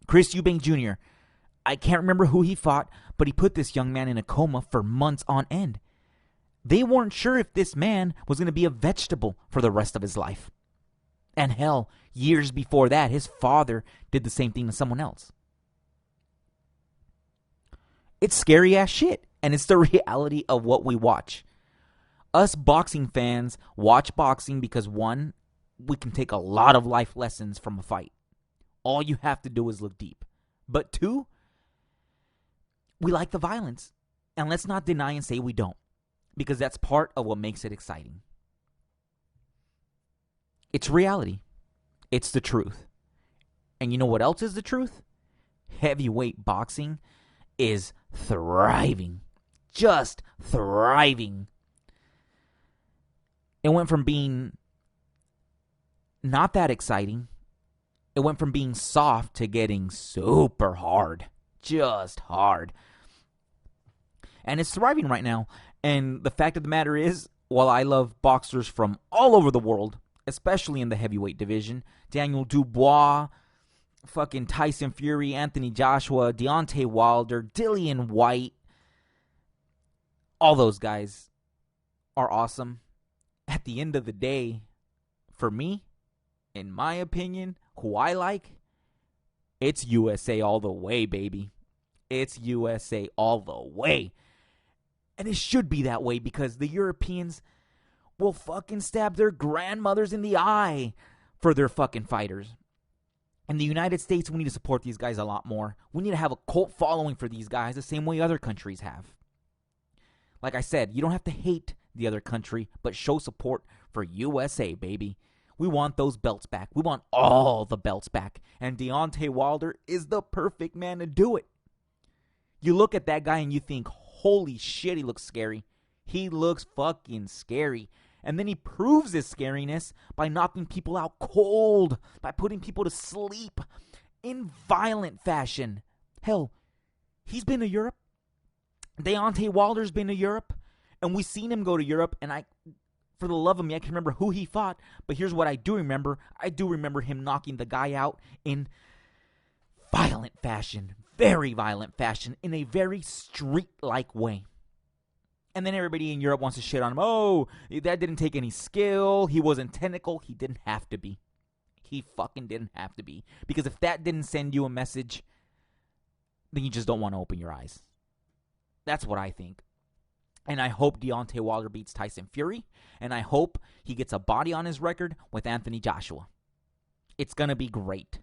Chris Eubank Jr., I can't remember who he fought, but he put this young man in a coma for months on end. They weren't sure if this man was going to be a vegetable for the rest of his life. And hell, years before that, his father did the same thing to someone else. It's scary ass shit, and it's the reality of what we watch. Us boxing fans watch boxing because, one, we can take a lot of life lessons from a fight. All you have to do is look deep. But two, we like the violence. And let's not deny and say we don't, because that's part of what makes it exciting. It's reality. It's the truth. And you know what else is the truth? Heavyweight boxing is thriving. Just thriving. It went from being not that exciting. It went from being soft to getting super hard. Just hard. And it's thriving right now. And the fact of the matter is, while I love boxers from all over the world, especially in the heavyweight division, Daniel Dubois, fucking Tyson Fury, Anthony Joshua, Deontay Wilder, Dillian White. All those guys are awesome. At the end of the day, for me, in my opinion, who I like, it's USA all the way, baby. It's USA all the way. And it should be that way because the Europeans will fucking stab their grandmothers in the eye for their fucking fighters. In the United States, we need to support these guys a lot more. We need to have a cult following for these guys the same way other countries have. Like I said, you don't have to hate the other country, but show support for USA, baby. We want those belts back. We want all the belts back. And Deontay Wilder is the perfect man to do it. You look at that guy and you think, holy shit, he looks scary. He looks fucking scary. And then he proves his scariness by knocking people out cold, by putting people to sleep in violent fashion. Hell, he's been to Europe. Deontay Wilder's been to Europe. And we've seen him go to Europe. And for the love of me, I can remember who he fought. But here's what I do remember. I do remember him knocking the guy out in violent fashion. Very violent fashion. In a very street-like way. And then everybody in Europe wants to shit on him. Oh, that didn't take any skill. He wasn't technical. He didn't have to be. He fucking didn't have to be. Because if that didn't send you a message, then you just don't want to open your eyes. That's what I think. And I hope Deontay Wilder beats Tyson Fury. And I hope he gets a body on his record with Anthony Joshua. It's going to be great.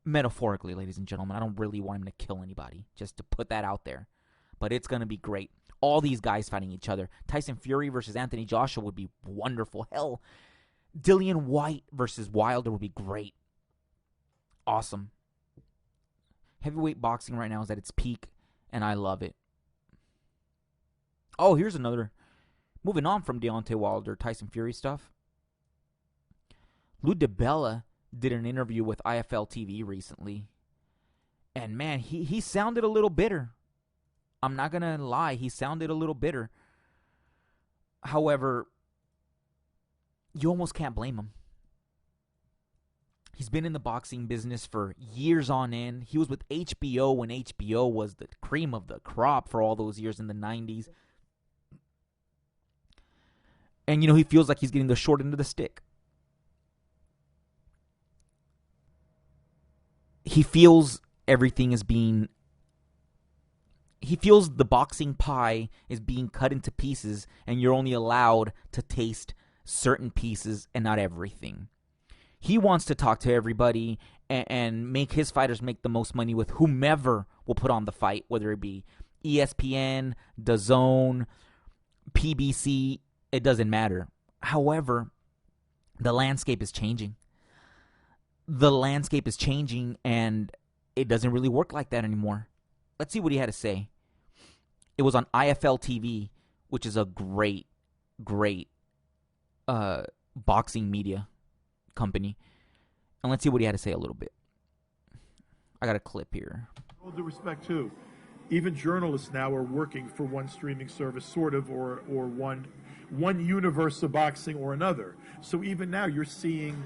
Metaphorically, ladies and gentlemen. I don't really want him to kill anybody. Just to put that out there. But it's going to be great. All these guys fighting each other. Tyson Fury versus Anthony Joshua would be wonderful. Hell, Dillian White versus Wilder would be great. Awesome. Heavyweight boxing right now is at its peak, and I love it. Oh, here's another. Moving on from Deontay Wilder, Tyson Fury stuff. Lou DiBella did an interview with IFL TV recently. And man, he sounded a little bitter. I'm not going to lie. He sounded a little bitter. However, you almost can't blame him. He's been in the boxing business for years on end. He was with HBO when HBO was the cream of the crop for all those years in the 90s. And, you know, he feels like he's getting the short end of the stick. He feels everything is being... He feels the boxing pie is being cut into pieces and you're only allowed to taste certain pieces and not everything. He wants to talk to everybody and make his fighters make the most money with whomever will put on the fight, whether it be ESPN, DAZN, PBC, it doesn't matter. However, the landscape is changing. The landscape is changing and it doesn't really work like that anymore. Let's see what he had to say. It was on IFL TV, which is a great boxing media company. And let's see what he had to say a little bit. I got a clip here. All due respect, too, even journalists now are working for one streaming service, sort of, or one universe of boxing or another. So even now you're seeing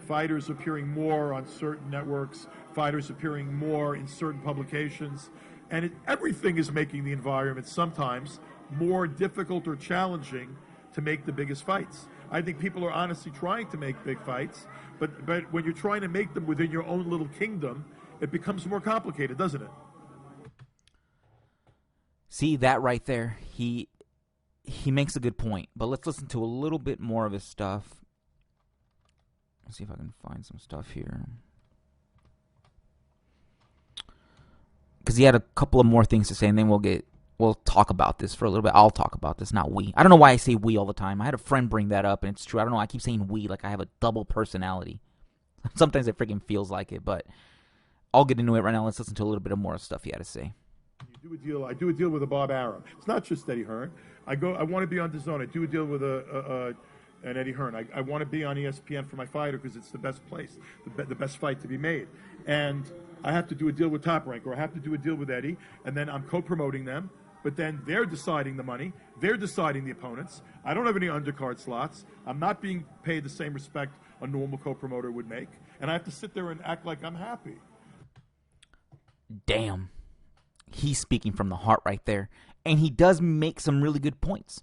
fighters appearing more on certain networks, fighters appearing more in certain publications. And everything is making the environment sometimes more difficult or challenging to make the biggest fights. I think people are honestly trying to make big fights, but when you're trying to make them within your own little kingdom, it becomes more complicated, doesn't it? See that right there? He makes a good point, but let's listen to a little bit more of his stuff. Let's see if I can find some stuff here. Because he had a couple of more things to say, and then we'll talk about this for a little bit. I'll talk about this, not we. I don't know why I say we all the time. I had a friend bring that up, and it's true. I don't know. I keep saying we like I have a double personality. Sometimes it freaking feels like it, but I'll get into it right now. Let's listen to a little bit of more stuff he had to say. You do a deal. I do a deal with a Bob Arum. It's not just Eddie Hearn. I want to be on DAZN. I do a deal with an Eddie Hearn. I want to be on ESPN for my fighter because it's the best place, the best fight to be made. And I have to do a deal with Top Rank, or I have to do a deal with Eddie, and then I'm co-promoting them. But then they're deciding the money. They're deciding the opponents. I don't have any undercard slots. I'm not being paid the same respect a normal co-promoter would make. And I have to sit there and act like I'm happy. damn, he's speaking from the heart right there. And he does make some really good points.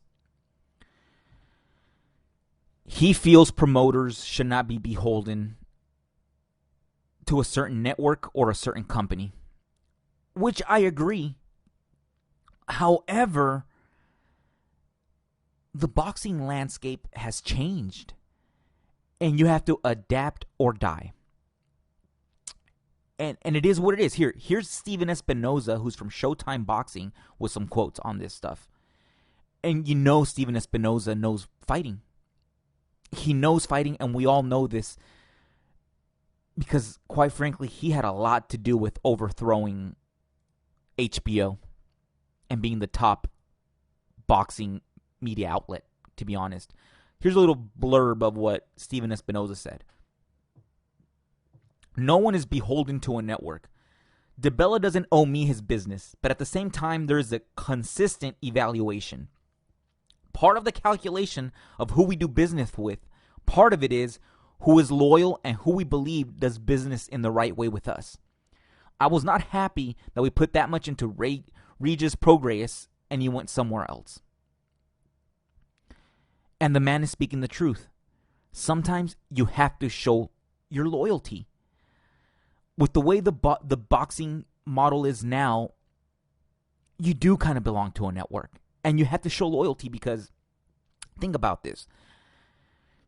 He feels promoters should not be beholden to a certain network or a certain company, which I agree. However, the boxing landscape has changed, and you have to adapt or die. And it is what it is. Here's Steven Espinoza, who's from Showtime Boxing, with some quotes on this stuff. And you know Steven Espinoza knows fighting. He knows fighting, and we all know this because, quite frankly, he had a lot to do with overthrowing HBO and being the top boxing media outlet, to be honest. Here's a little blurb of what Steven Espinoza said. No one is beholden to a network. DiBella doesn't owe me his business, but at the same time, there is a consistent evaluation. Part of the calculation of who we do business with, part of it is who is loyal and who we believe does business in the right way with us. I was not happy that we put that much into Regis Prograis and he went somewhere else. And the man is speaking the truth. Sometimes you have to show your loyalty. With the way the boxing model is now, you do kind of belong to a network. And you have to show loyalty because, think about this.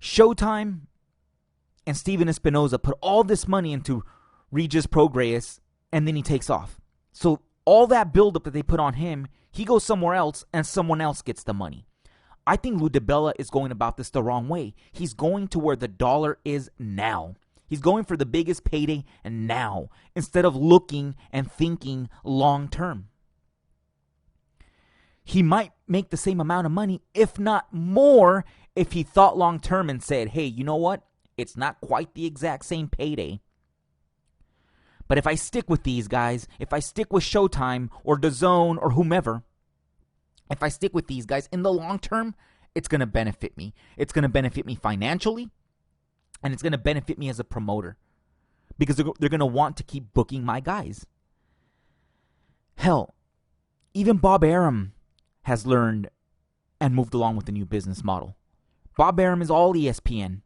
Showtime and Steven Espinoza put all this money into Regis Prograis, and then he takes off. So all that buildup that they put on him, he goes somewhere else, and someone else gets the money. I think Lou DiBella is going about this the wrong way. He's going to where the dollar is now. He's going for the biggest payday and now, instead of looking and thinking long term. He might make the same amount of money, if not more, if he thought long term and said, hey, you know what? It's not quite the exact same payday. But if I stick with these guys, if I stick with Showtime or DAZN or whomever, if I stick with these guys in the long term, it's going to benefit me. It's going to benefit me financially. And it's going to benefit me as a promoter because they're going to want to keep booking my guys. Hell, even Bob Arum has learned and moved along with the new business model. Bob Arum is all ESPN.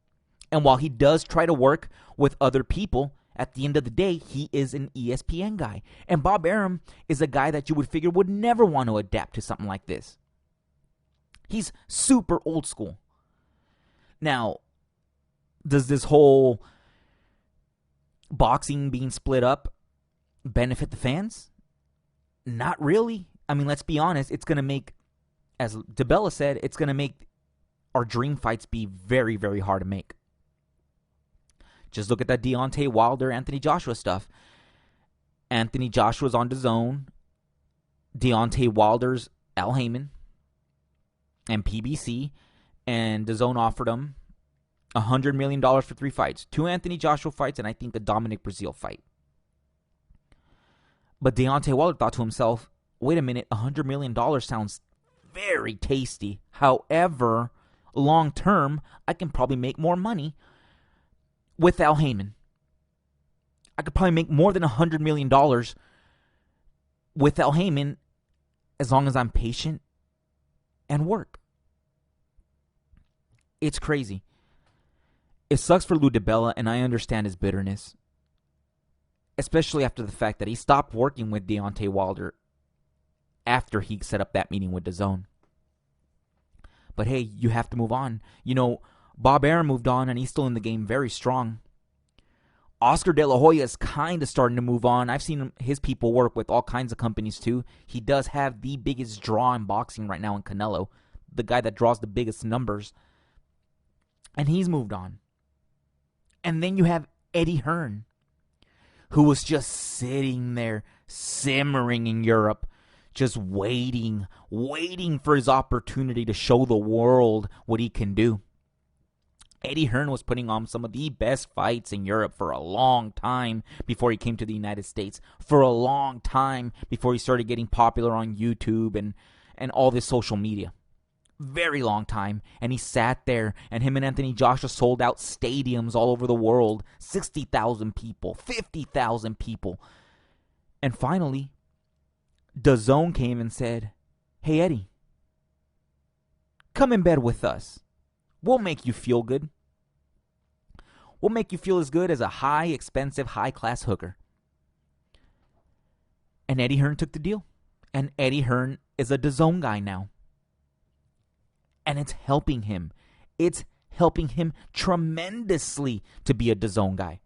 And while he does try to work with other people, at the end of the day, he is an ESPN guy. And Bob Arum is a guy that you would figure would never want to adapt to something like this. He's super old school. Now, does this whole boxing being split up benefit the fans? Not really. I mean, let's be honest. It's going to make, as DiBella said, it's going to make our dream fights be very, very hard to make. Just look at that Deontay Wilder, Anthony Joshua stuff. Anthony Joshua's on DAZN. Deontay Wilder's Al Heyman and PBC. And DAZN offered him $100 million for 3 fights. 2 Anthony Joshua fights and I think a Dominic Breazeale fight. But Deontay Wilder thought to himself, wait a minute, $100 million sounds very tasty. However, long term, I can probably make more money with Al Heyman. I could probably make more than $100 million with Al Heyman as long as I'm patient and work. It's crazy. It sucks for Lou DiBella, and I understand his bitterness. Especially after the fact that he stopped working with Deontay Wilder after he set up that meeting with DAZN. But hey, you have to move on. You know, Bob Arum moved on, and he's still in the game very strong. Oscar De La Hoya is kind of starting to move on. I've seen his people work with all kinds of companies too. He does have the biggest draw in boxing right now in Canelo, the guy that draws the biggest numbers. And he's moved on. And then you have Eddie Hearn, who was just sitting there, simmering in Europe, just waiting for his opportunity to show the world what he can do. Eddie Hearn was putting on some of the best fights in Europe for a long time before he came to the United States, for a long time before he started getting popular on YouTube and all this social media. Very long time, and he sat there, and him and Anthony Joshua sold out stadiums all over the world, 60,000 people, 50,000 people, And finally, DAZN came and said, hey, Eddie, come in bed with us. We'll make you feel good. We'll make you feel as good as a high, expensive, high-class hooker. And Eddie Hearn took the deal. And Eddie Hearn is a DAZN guy now. And it's helping him. It's helping him tremendously to be a DAZN guy.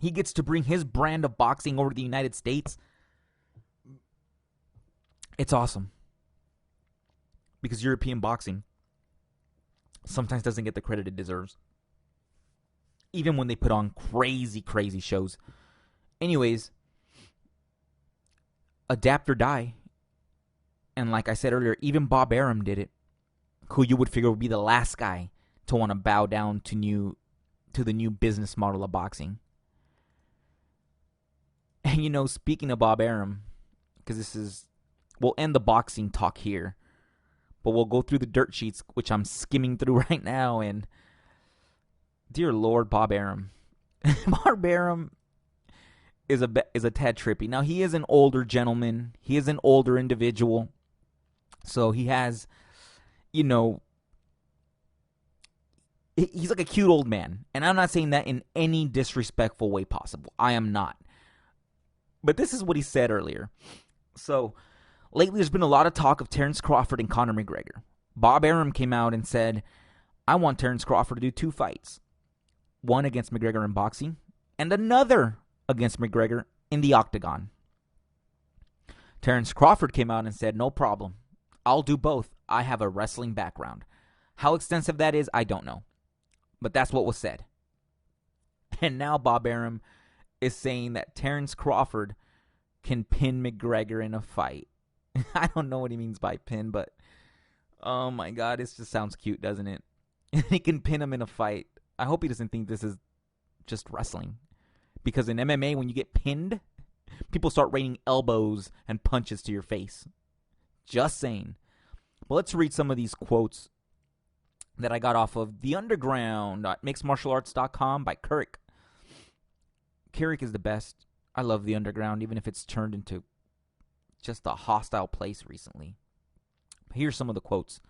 He gets to bring his brand of boxing over to the United States. It's awesome. Because European boxing sometimes doesn't get the credit it deserves. Even when they put on crazy, crazy shows. Anyways, adapt or die. And like I said earlier, even Bob Arum did it. Who you would figure would be the last guy to want to bow down to the new business model of boxing. And you know, speaking of Bob Arum, because we'll end the boxing talk here. But we'll go through the dirt sheets, which I'm skimming through right now, and dear Lord, Bob Arum. Bob Arum is a tad trippy. Now, he is an older gentleman. He is an older individual. So he has, you know, he's like a cute old man. And I'm not saying that in any disrespectful way possible. I am not. But this is what he said earlier. So, lately there's been a lot of talk of Terence Crawford and Conor McGregor. Bob Arum came out and said, I want Terence Crawford to do 2 fights. One against McGregor in boxing, and another against McGregor in the octagon. Terence Crawford came out and said, no problem. I'll do both. I have a wrestling background. How extensive that is, I don't know. But that's what was said. And now Bob Arum is saying that Terence Crawford can pin McGregor in a fight. I don't know what he means by pin, but oh my God, it just sounds cute, doesn't it? He can pin him in a fight. I hope he doesn't think this is just wrestling. Because in MMA, when you get pinned, people start raining elbows and punches to your face. Just saying. Well, let's read some of these quotes that I got off of theunderground.mixedmartialarts.com by Kirik. Kirik is the best. I love the Underground, even if it's turned into just a hostile place recently. Here's some of the quotes.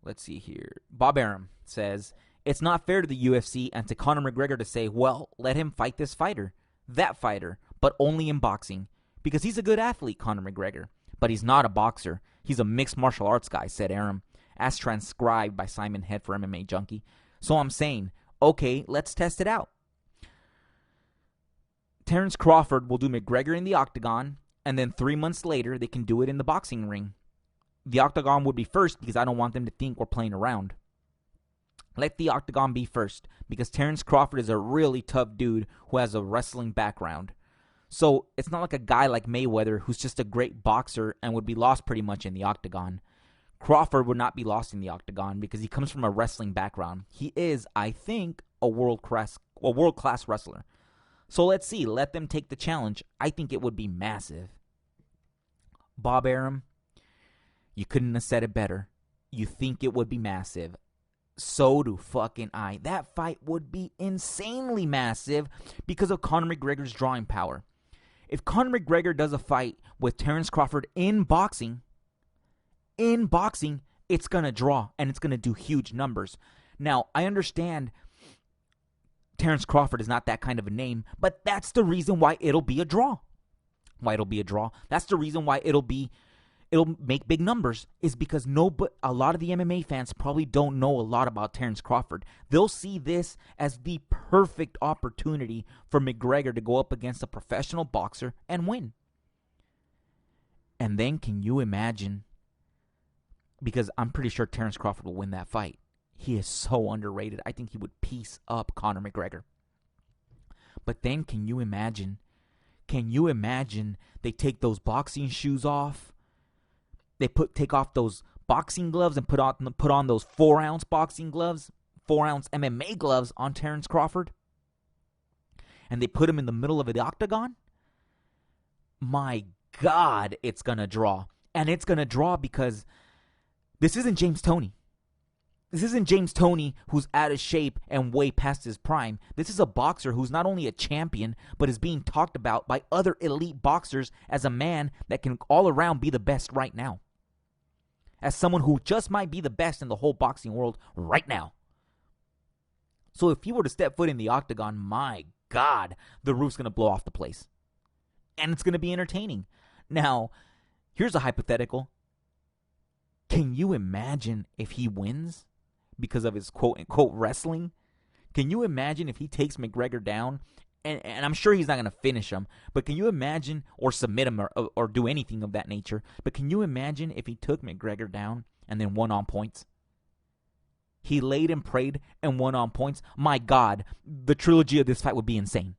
Let's see here. Bob Arum says, it's not fair to the UFC and to Conor McGregor to say, well, let him fight this fighter, that fighter, but only in boxing. Because he's a good athlete, Conor McGregor. But he's not a boxer. He's a mixed martial arts guy, said Arum, as transcribed by Simon Head for MMA Junkie. So I'm saying, okay, let's test it out. Terence Crawford will do McGregor in the octagon, and then 3 months later, they can do it in the boxing ring. The octagon would be first because I don't want them to think we're playing around. Let the octagon be first because Terence Crawford is a really tough dude who has a wrestling background. So it's not like a guy like Mayweather who's just a great boxer and would be lost pretty much in the octagon. Crawford would not be lost in the octagon because he comes from a wrestling background. He is, I think, a world-class wrestler. So let's see. Let them take the challenge. I think it would be massive. Bob Arum, you couldn't have said it better. You think it would be massive. So do fucking I. That fight would be insanely massive because of Conor McGregor's drawing power. If Conor McGregor does a fight with Terence Crawford in boxing, it's going to draw and it's going to do huge numbers. Now, I understand Terence Crawford is not that kind of a name, but that's the reason why it'll be a draw. That's the reason why it'll make big numbers is because a lot of the MMA fans probably don't know a lot about Terence Crawford. They'll see this as the perfect opportunity for McGregor to go up against a professional boxer and win. And then can you imagine, because I'm pretty sure Terence Crawford will win that fight. He is so underrated. I think he would piece up Conor McGregor. But then can you imagine they take those boxing shoes off? They take off those boxing gloves and put on those 4-ounce boxing gloves, 4-ounce MMA gloves on Terence Crawford. And they put him in the middle of the octagon. My God, it's going to draw. And it's going to draw because this isn't James Toney. This isn't James Toney, who's out of shape and way past his prime. This is a boxer who's not only a champion, but is being talked about by other elite boxers as a man that can all around be the best right now. As someone who just might be the best in the whole boxing world right now. So if he were to step foot in the octagon, my God, the roof's going to blow off the place. And it's going to be entertaining. Now, here's a hypothetical. Can you imagine if he wins because of his quote-unquote wrestling? Can you imagine if he takes McGregor down? And I'm sure he's not going to finish him, but can you imagine, or submit him or do anything of that nature, but can you imagine if he took McGregor down and then won on points? He laid and prayed and won on points. My God, the trilogy of this fight would be insane.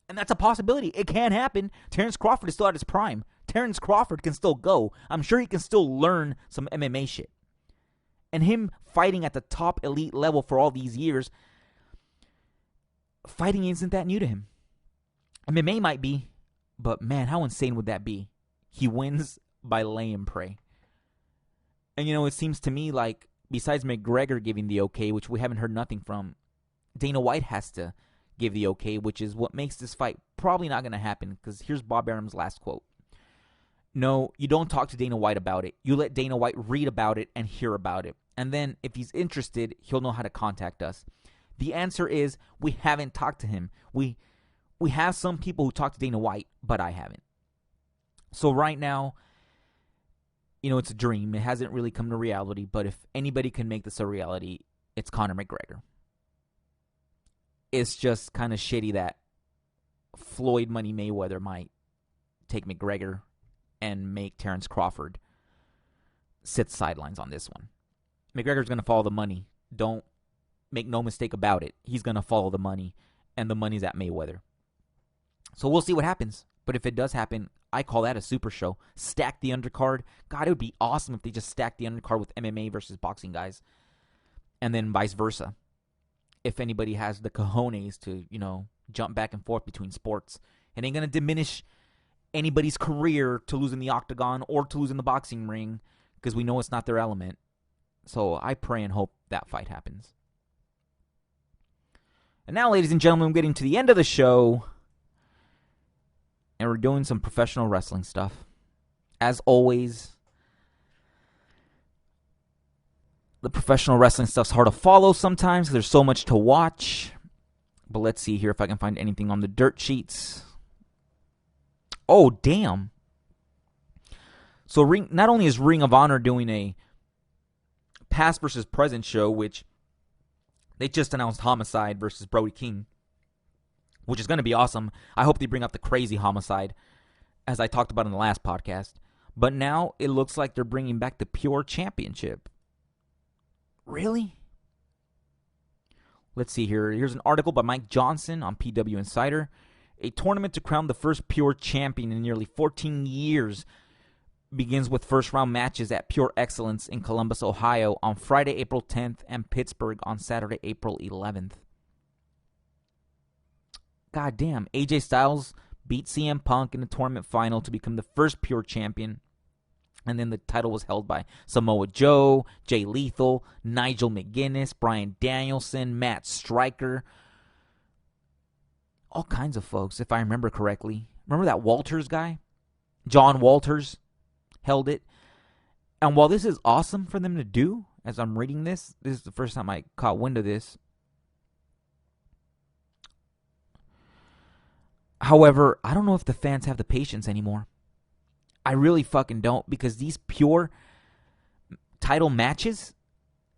And that's a possibility. It can happen. Terrence Crawford is still at his prime. Terrence Crawford can still go. I'm sure he can still learn some MMA shit. And him fighting at the top elite level for all these years, fighting isn't that new to him. MMA might be, but man, how insane would that be? He wins by lay and pray. And it seems to me like, besides McGregor giving the okay, which we haven't heard nothing from, Dana White has to give the okay, which is what makes this fight probably not going to happen, because here's Bob Arum's last quote. No, you don't talk to Dana White about it. You let Dana White read about it and hear about it. And then if he's interested, he'll know how to contact us. The answer is we haven't talked to him. We have some people who talk to Dana White, but I haven't. So right now, it's a dream. It hasn't really come to reality, but if anybody can make this a reality, it's Conor McGregor. It's just kind of shitty that Floyd Money Mayweather might take McGregor and make Terrence Crawford sit sidelines on this one. McGregor's going to follow the money. Don't make no mistake about it. He's going to follow the money, and the money's at Mayweather. So we'll see what happens. But if it does happen, I call that a super show. Stack the undercard. God, it would be awesome if they just stacked the undercard with MMA versus boxing guys. And then vice versa. If anybody has the cojones to, jump back and forth between sports. It ain't going to diminish anybody's career to lose in the octagon or to lose in the boxing ring, because we know it's not their element. So I pray and hope that fight happens. And now, ladies and gentlemen, we're getting to the end of the show. And we're doing some professional wrestling stuff. As always, the professional wrestling stuff's hard to follow sometimes because there's so much to watch. But let's see here if I can find anything on the dirt sheets. Oh, damn. So not only is Ring of Honor doing a past versus present show, which they just announced Homicide versus Brody King, which is going to be awesome. I hope they bring up the crazy Homicide, as I talked about in the last podcast. But now it looks like they're bringing back the Pure Championship. Really? Let's see here. Here's an article by Mike Johnson on PW Insider. A tournament to crown the first Pure champion in nearly 14 years begins with first-round matches at Pure Excellence in Columbus, Ohio on Friday, April 10th, and Pittsburgh on Saturday, April 11th. God damn. AJ Styles beat CM Punk in the tournament final to become the first Pure champion. And then the title was held by Samoa Joe, Jay Lethal, Nigel McGuinness, Bryan Danielson, Matt Striker. All kinds of folks, if I remember correctly. Remember that Walters guy? John Walters held it. And while this is awesome for them to do, as I'm reading this is the first time I caught wind of this. However, I don't know if the fans have the patience anymore. I really fucking don't, because these Pure title matches,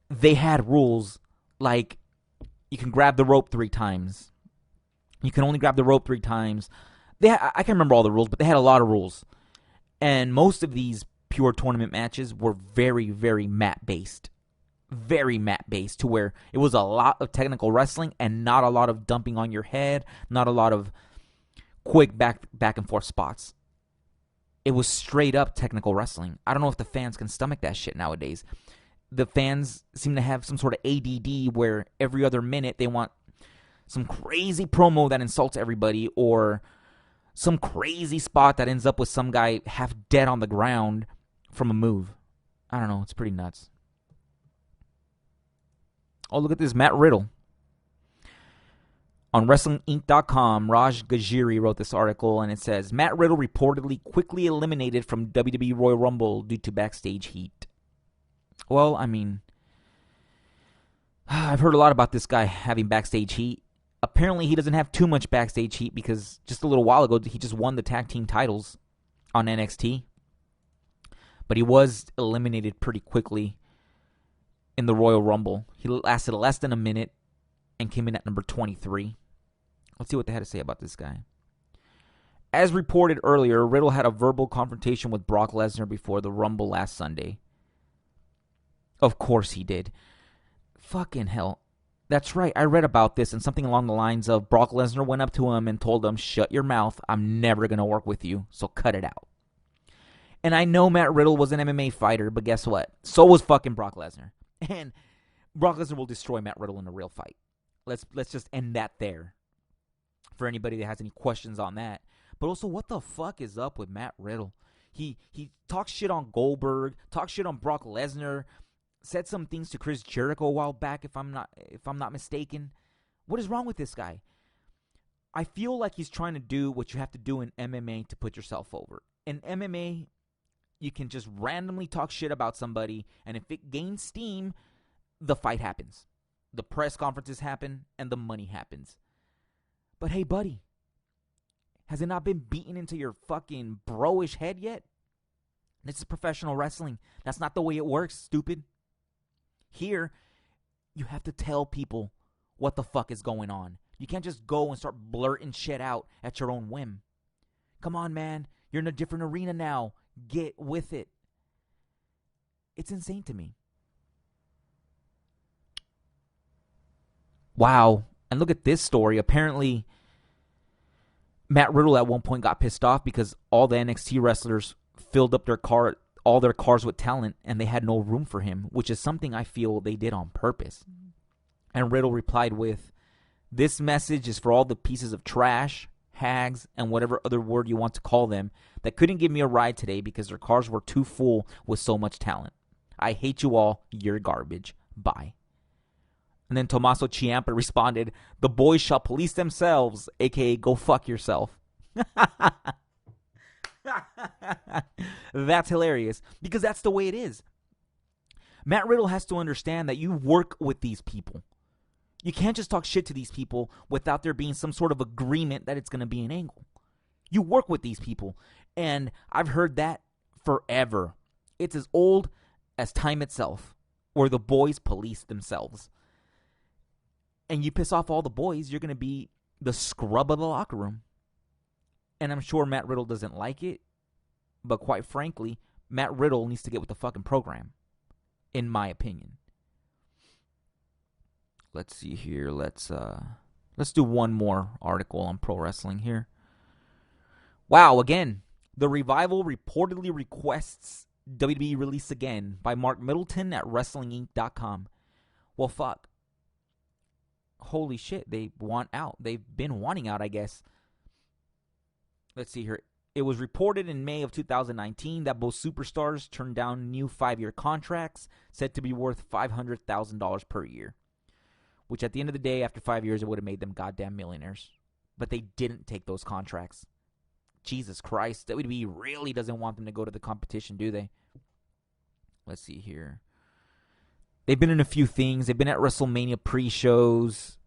they had rules like you can grab the rope 3 times. You can only grab the rope 3 times. I can't remember all the rules, but they had a lot of rules. And most of these Pure tournament matches were very, very mat-based. Very mat-based, to where it was a lot of technical wrestling and not a lot of dumping on your head, not a lot of quick back and forth spots. It was straight up technical wrestling. I don't know if the fans can stomach that shit nowadays. The fans seem to have some sort of ADD where every other minute they want some crazy promo that insults everybody, or some crazy spot that ends up with some guy half dead on the ground from a move. I don't know. It's pretty nuts. Oh, look at this. Matt Riddle. On WrestlingInc.com, Raj Gajiri wrote this article, and it says, Matt Riddle reportedly quickly eliminated from WWE Royal Rumble due to backstage heat. Well, I mean, I've heard a lot about this guy having backstage heat. Apparently, he doesn't have too much backstage heat because just a little while ago, he just won the tag team titles on NXT. But he was eliminated pretty quickly in the Royal Rumble. He lasted less than a minute and came in at number 23. Let's see what they had to say about this guy. As reported earlier, Riddle had a verbal confrontation with Brock Lesnar before the Rumble last Sunday. Of course he did. Fucking hell. That's right, I read about this, and something along the lines of Brock Lesnar went up to him and told him, shut your mouth, I'm never going to work with you, so cut it out. And I know Matt Riddle was an MMA fighter, but guess what? So was fucking Brock Lesnar. And Brock Lesnar will destroy Matt Riddle in a real fight. Let's just end that there. For anybody that has any questions on that. But also, what the fuck is up with Matt Riddle? He talks shit on Goldberg, talks shit on Brock Lesnar, said some things to Chris Jericho a while back, if I'm not mistaken. What is wrong with this guy? I feel like he's trying to do what you have to do in MMA to put yourself over. In MMA, you can just randomly talk shit about somebody, and if it gains steam, the fight happens. The press conferences happen, and the money happens. But hey, buddy, has it not been beaten into your fucking bro-ish head yet? This is professional wrestling. That's not the way it works, stupid. Here, you have to tell people what the fuck is going on. You can't just go and start blurting shit out at your own whim. Come on, man. You're in a different arena now. Get with it. It's insane to me. Wow. And look at this story. Apparently, Matt Riddle at one point got pissed off because all the NXT wrestlers filled up all their cars with talent, and they had no room for him, which is something I feel they did on purpose. And Riddle replied with, this message is for all the pieces of trash, hags, and whatever other word you want to call them that couldn't give me a ride today because their cars were too full with so much talent. I hate you all. You're garbage. Bye. And then Tommaso Ciampa responded, the boys shall police themselves, a.k.a. go fuck yourself. That's hilarious, because that's the way it is. Matt Riddle has to understand that you work with these people. You can't just talk shit to these people without there being some sort of agreement that it's going to be an angle. You work with these people, and I've heard that forever. It's as old as time itself, where the boys police themselves. And you piss off all the boys, you're going to be the scrub of the locker room. And I'm sure Matt Riddle doesn't like it, but quite frankly, Matt Riddle needs to get with the fucking program, in my opinion. Let's see here. Let's do one more article on pro wrestling here. Wow, again, the Revival reportedly requests WWE release again by Mark Middleton at WrestlingInc.com. Well, fuck. Holy shit, they want out. They've been wanting out, I guess. Let's see here. It was reported in May of 2019 that both superstars turned down new 5-year contracts said to be worth $500,000 per year. Which at the end of the day, after 5 years, it would have made them goddamn millionaires. But they didn't take those contracts. Jesus Christ. WWE really doesn't want them to go to the competition, do they? Let's see here. They've been in a few things. They've been at WrestleMania pre-shows.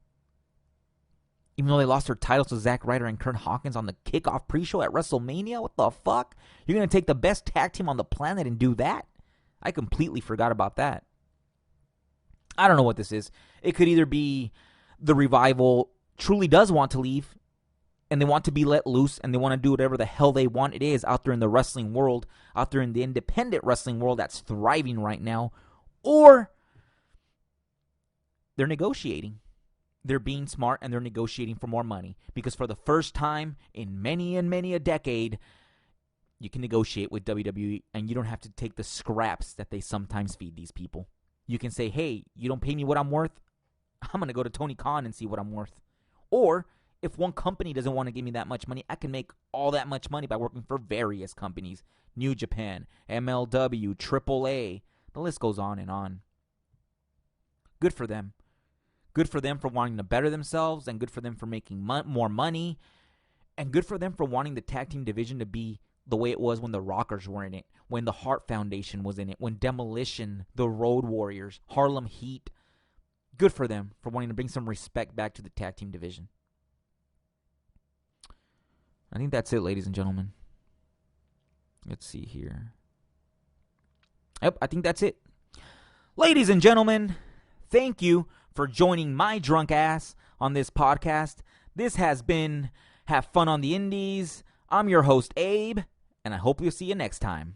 Even though they lost their titles to Zack Ryder and Kurt Hawkins on the kickoff pre-show at WrestleMania? What the fuck? You're going to take the best tag team on the planet and do that? I completely forgot about that. I don't know what this is. It could either be the Revival truly does want to leave and they want to be let loose and they want to do whatever the hell they want it is out there in the wrestling world, out there in the independent wrestling world that's thriving right now, or they're negotiating. They're being smart and they're negotiating for more money. Because for the first time in many and many a decade, you can negotiate with WWE and you don't have to take the scraps that they sometimes feed these people. You can say, hey, you don't pay me what I'm worth? I'm going to go to Tony Khan and see what I'm worth. Or if one company doesn't want to give me that much money, I can make all that much money by working for various companies. New Japan, MLW, AAA. The list goes on and on. Good for them. Good for them for wanting to better themselves, and good for them for making more money, and good for them for wanting the tag team division to be the way it was when the Rockers were in it, when the Hart Foundation was in it, when Demolition, the Road Warriors, Harlem Heat. Good for them for wanting to bring some respect back to the tag team division. I think that's it, ladies and gentlemen. Let's see here. Yep, I think that's it. Ladies and gentlemen, thank you for joining my drunk ass on this podcast. This has been Have Fun on the Indies. I'm your host, Abe, and I hope we'll see you next time.